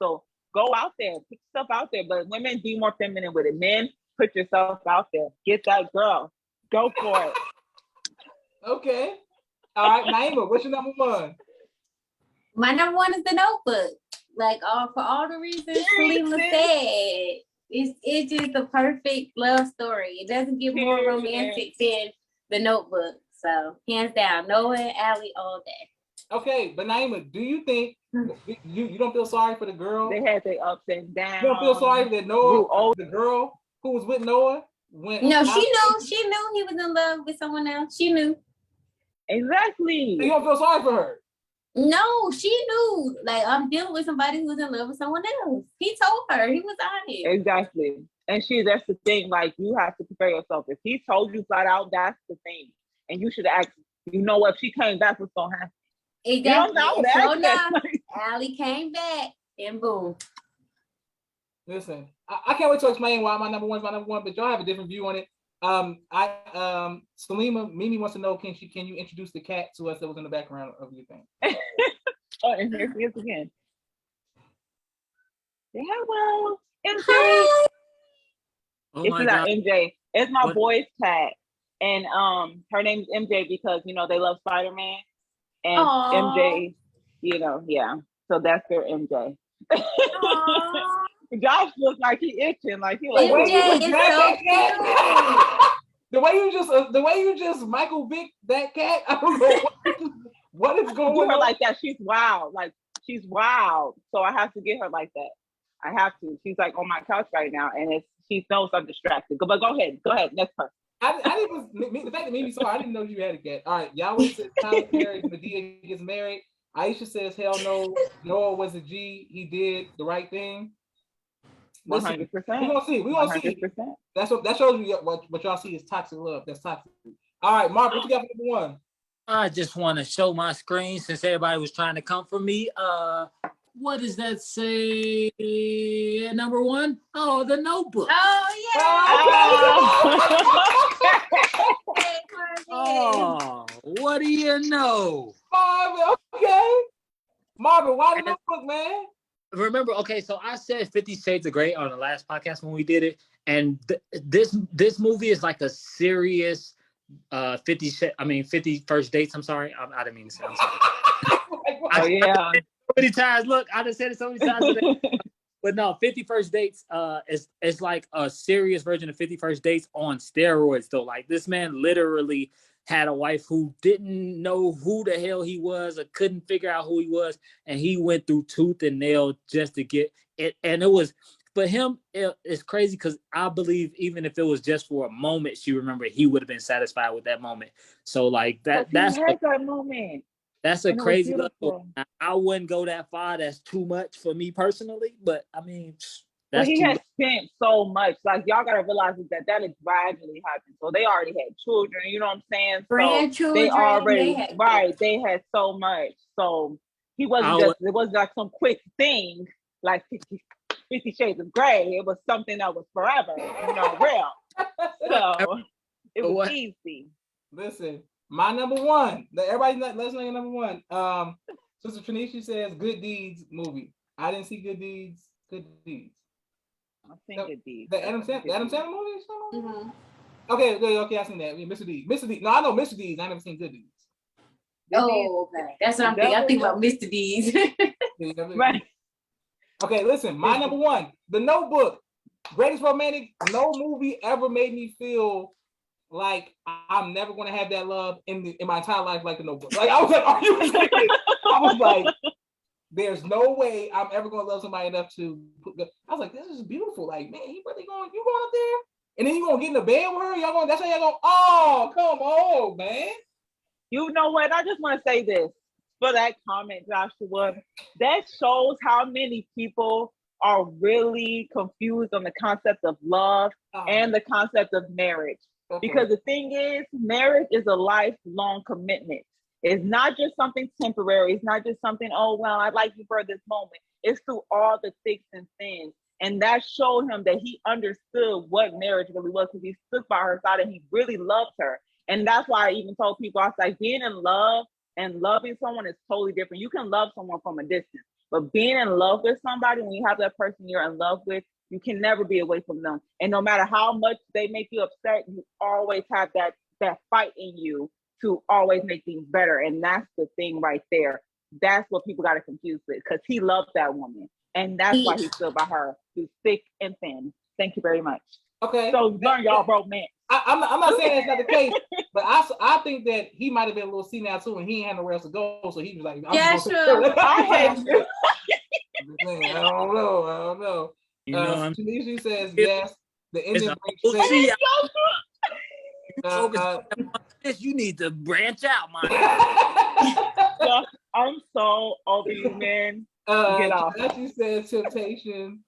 So go out there, put yourself out there. But women be more feminine with it. Men, put yourself out there. Get that girl. Go for it. Okay. All right, Naima, what's your number 1? My number 1 is The Notebook. Like for all the reasons Salima said, it's just a perfect love story. It doesn't get more romantic than The Notebook. So hands down, Noah and Allie all day. Okay, but Naima, do you think you don't feel sorry for the girl? They had their ups and downs. You don't feel sorry that Noah, the girl who was with Noah, went. No, she knew he was in love with someone else. She knew. Exactly. You don't feel sorry for her. No, she knew. Like, I'm dealing with somebody who's in love with someone else. He told her. He was honest. Exactly. And that's the thing. Like, you have to prepare yourself. If he told you flat out, that's the thing. And you should ask, you know what? If she came back, what's going to happen? Exactly. You So don't know. now, Allie came back and boom. Listen, I can't wait to explain why my number one is my number one, but y'all have a different view on it. Salima, Mimi wants to know, can you introduce the cat to us that was in the background of your thing? Oh, and here she is again. Yeah, well, MJ. Hi. Oh This my is our God. MJ. It's my What? boy's cat. And her name is MJ because they love Spider-Man. And Aw. MJ, yeah. So that's their MJ. Aw. Josh looks like he itching, like he like, The way MJ you just is grabbed so that cat, the way you just Michael Vick that cat, I don't know what is do going her on. like that. She's wild. Like, she's wild. So I have to get her like that. I have to. She's like on my couch right now, and she knows I'm distracted. But go ahead. Next person. I didn't. The fact that Mimi saw, I didn't know you had a cat. All right, Yahweh says Tyler Perry, Medea gets married. Aisha says, hell no, Noah was a G. He did the right thing. 100%. We're gonna see. 100%. That shows you what y'all see is toxic love. That's toxic. All right, Mark, what you got for number one? I just want to show my screen since everybody was trying to come for me. What does that say? Number one? Oh, The Notebook. Oh yeah. Oh, what do you know? Marvin, okay. Marvin, why the Notebook, man? Remember, okay, so I said 50 Shades of Grey on the last podcast when we did it, and this movie is like a serious 50 First Dates. I'm sorry, I didn't mean to say. I'm sorry. Oh yeah. So many times. Look, I just said it so many times today. But no, 50 First Dates is like a serious version of 50 First Dates on steroids though. Like, this man literally had a wife who didn't know who the hell he was or couldn't figure out who he was, and he went through tooth and nail just to get it. And it was, for him, it's crazy because I believe even if it was just for a moment, she remembered, he would have been satisfied with that moment. So like that's that moment. That's a crazy level. I wouldn't go that far. That's too much for me personally. But I mean, But that's he too has much. spent so much. Like, y'all gotta realize that is gradually happening. So they already had children. You know what I'm saying? Grandchildren. So they already They had so much. So he wasn't it wasn't like some quick thing like 50 Shades of Grey. It was something that was forever. Real. So it was easy. Listen, my number one. Everybody, let's know your number one. Sister Tranisha says Good Deeds movie. I didn't see Good Deeds. Good Deeds. I think Good Deeds. The Adam Sandler movie. Mm-hmm. Okay. I seen that. Mr. Deeds. No, I know Mr. Deeds. I never seen Good Deeds. Oh, okay. That's what I'm thinking. I think about Mr. D's. Right. Okay, listen. My number one, The Notebook. Greatest romantic. No movie ever made me feel like I'm never going to have that love in my entire life like The Notebook. Like, I was like, are you serious? I was like, there's no way I'm ever going to love somebody enough to I was like, this is beautiful. Like, man, you going up there? And then you going to get in the bed with her? That's how y'all going, oh, come on, man. You know what? I just want to say this for that comment, Joshua. That shows how many people are really confused on the concept of love and the concept of marriage. Okay. Because the thing is, marriage is a lifelong commitment. It's not just something temporary. It's not just something, oh, well, I like you for this moment. It's through all the thicks and thins. And that showed him that he understood what marriage really was, because he stood by her side and he really loved her. And that's why I even told people, I was like, being in love and loving someone is totally different. You can love someone from a distance, but being in love with somebody, when you have that person you're in love with, you can never be away from them. And no matter how much they make you upset, you always have that fight in you to always make things better. And that's the thing right there. That's what people got to confuse with, because he loved that woman. And that's why he stood by her through thick and thin. Thank you very much. Okay. So learn y'all broke man. I'm not saying that's not the case, but I think that he might have been a little senile too, and he ain't had nowhere else to go, so he was like, yeah, sure. I hate you. I don't know. Tanisha says yes. The ending makes sense. You need to branch out, man. I'm so over you, man. Get off. She said Temptation.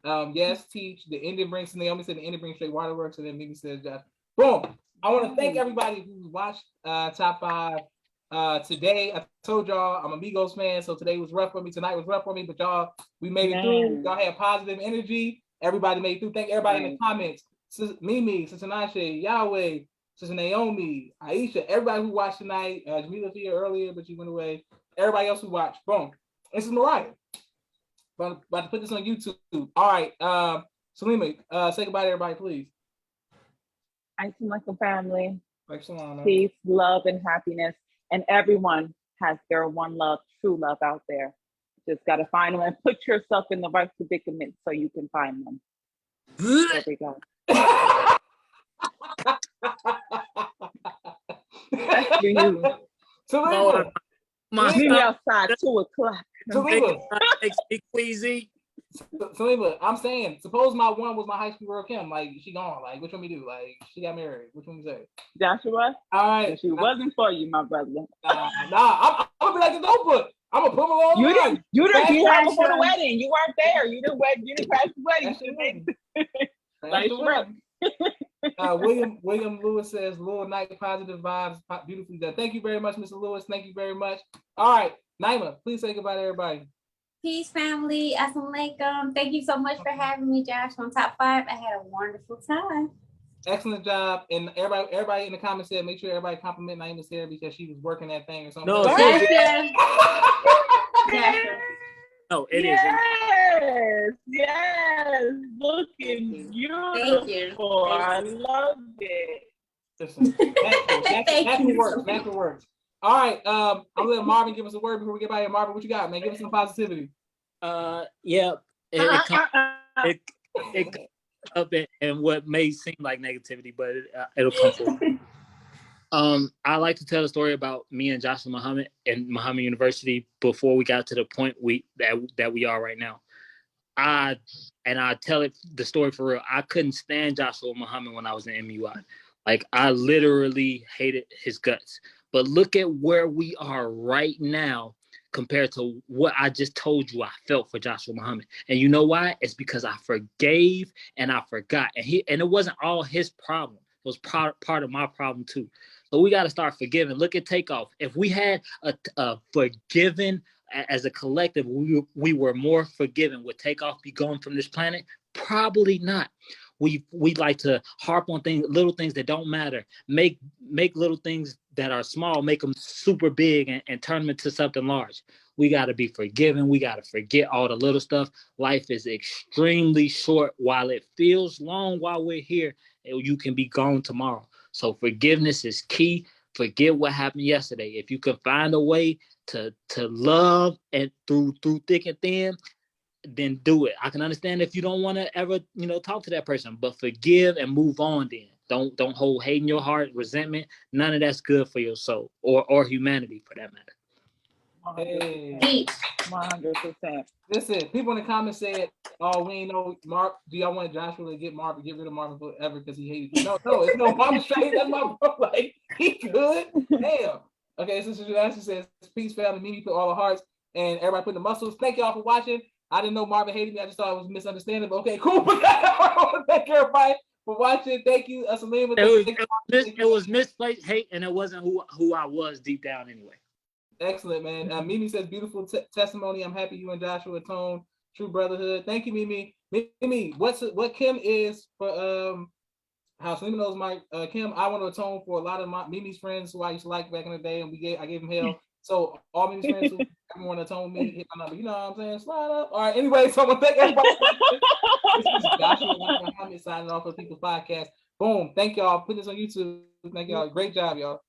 Yes, Teach. The ending brings Naomi said the ending brings straight waterworks, and then Mimi says Josh. Boom. I want to thank everybody who watched Top 5 today. I told y'all I'm a Migos fan, so today was rough for me. Tonight was rough for me, but y'all, we made it through. Y'all had positive energy. Everybody made it through. Thank everybody in the comments. Mimi, Sister Nashe, Yahweh, Sister Naomi, Aisha, everybody who watched tonight. Jamila was here earlier, but she went away. Everybody else who watched. Boom. This is Mariah. About to put this on YouTube. All right. Salima, say goodbye to everybody, please. I seem like a family. Like Solana. Peace, love, and happiness. And everyone has their one love, true love out there. Just got to find them and put yourself in the right predicament so you can find them. There we go. That's for you. Salima. Meet me outside 2:00. Salima, I'm saying, suppose my one was my high school girl Kim. Like, she gone. Like, which one we do? Like, she got married. Which one we say? Joshua? All right. She wasn't for you, my brother. Nah, I'm gonna be like the notebook. I'm gonna put them on. You didn't have before the wedding. You weren't there. You didn't crash the wedding. William Lewis says, Lord Night, positive vibes, beautifully done. Thank you very much, Mr. Lewis. Thank you very much. All right, Naima, please say goodbye to everybody. Peace, family. Assalamu alaikum. Thank you so much for having me, Josh, on Top 5. I had a wonderful time. Excellent job. And everybody in the comments said, make sure everybody compliment Naima's hair because she was working that thing or something. No, no, it is. Yes. Looking beautiful. I love it. Listen, natural works. All right. I'm gonna let Marvin give us a word before we get by here. Marvin, what you got, man? Give us some positivity. Yeah. It up and what may seem like negativity, but it'll come forward. I like to tell a story about me and Joshua Muhammad and Muhammad University before we got to the point that we are right now. I tell the story for real. I couldn't stand Joshua Muhammad when I was in MUI. Like, I literally hated his guts. But look at where we are right now compared to what I just told you I felt for Joshua Muhammad. And you know why? It's because I forgave and I forgot. And it wasn't all his problem. It was part of my problem too. So we got to start forgiving. Look at Takeoff. If we had a forgiven as a collective, we were more forgiving. Would Takeoff be gone from this planet? Probably not. We like to harp on little things that don't matter. Make little things that are small, make them super big and turn them into something large. We got to be forgiving. We got to forget all the little stuff. Life is extremely short. While it feels long while we're here, you can be gone tomorrow. So forgiveness is key. Forget what happened yesterday. If you can find a way to love and through thick and thin, then do it. I can understand if you don't want to ever, talk to that person, but forgive and move on then. Don't hold hate in your heart, resentment. None of that's good for your soul or humanity for that matter. Hey. 100%. Listen, people in the comments said, "Oh, we ain't know Mark. Do y'all want Joshua to get rid of Marvin forever because he hated you?" No, it's no Marvin straight. That's my bro. Like, he good. Damn. Okay, Sister Judasha says, "Peace, family. Mimi put all the hearts and everybody put the muscles." Thank y'all for watching. I didn't know Marvin hated me. I just thought it was misunderstanding. But okay, cool. Thank everybody for watching. Thank you, Salima. It was misplaced hate, and it wasn't who I was deep down anyway. Excellent, man. Mimi says, beautiful testimony. I'm happy you and Joshua atone. True brotherhood. Thank you, Mimi. Mimi, what Kim is for how Salima knows my Kim, I want to atone for a lot of my Mimi's friends who I used to like back in the day, and I gave them hell. So all Mimi's friends who want to atone me, hit my number. You know what I'm saying? Slide up. All right. Anyway, so I want to thank everybody. This is Joshua Muhammad signing off for People's Podcast. Boom. Thank y'all. Put this on YouTube. Thank y'all. Great job, y'all.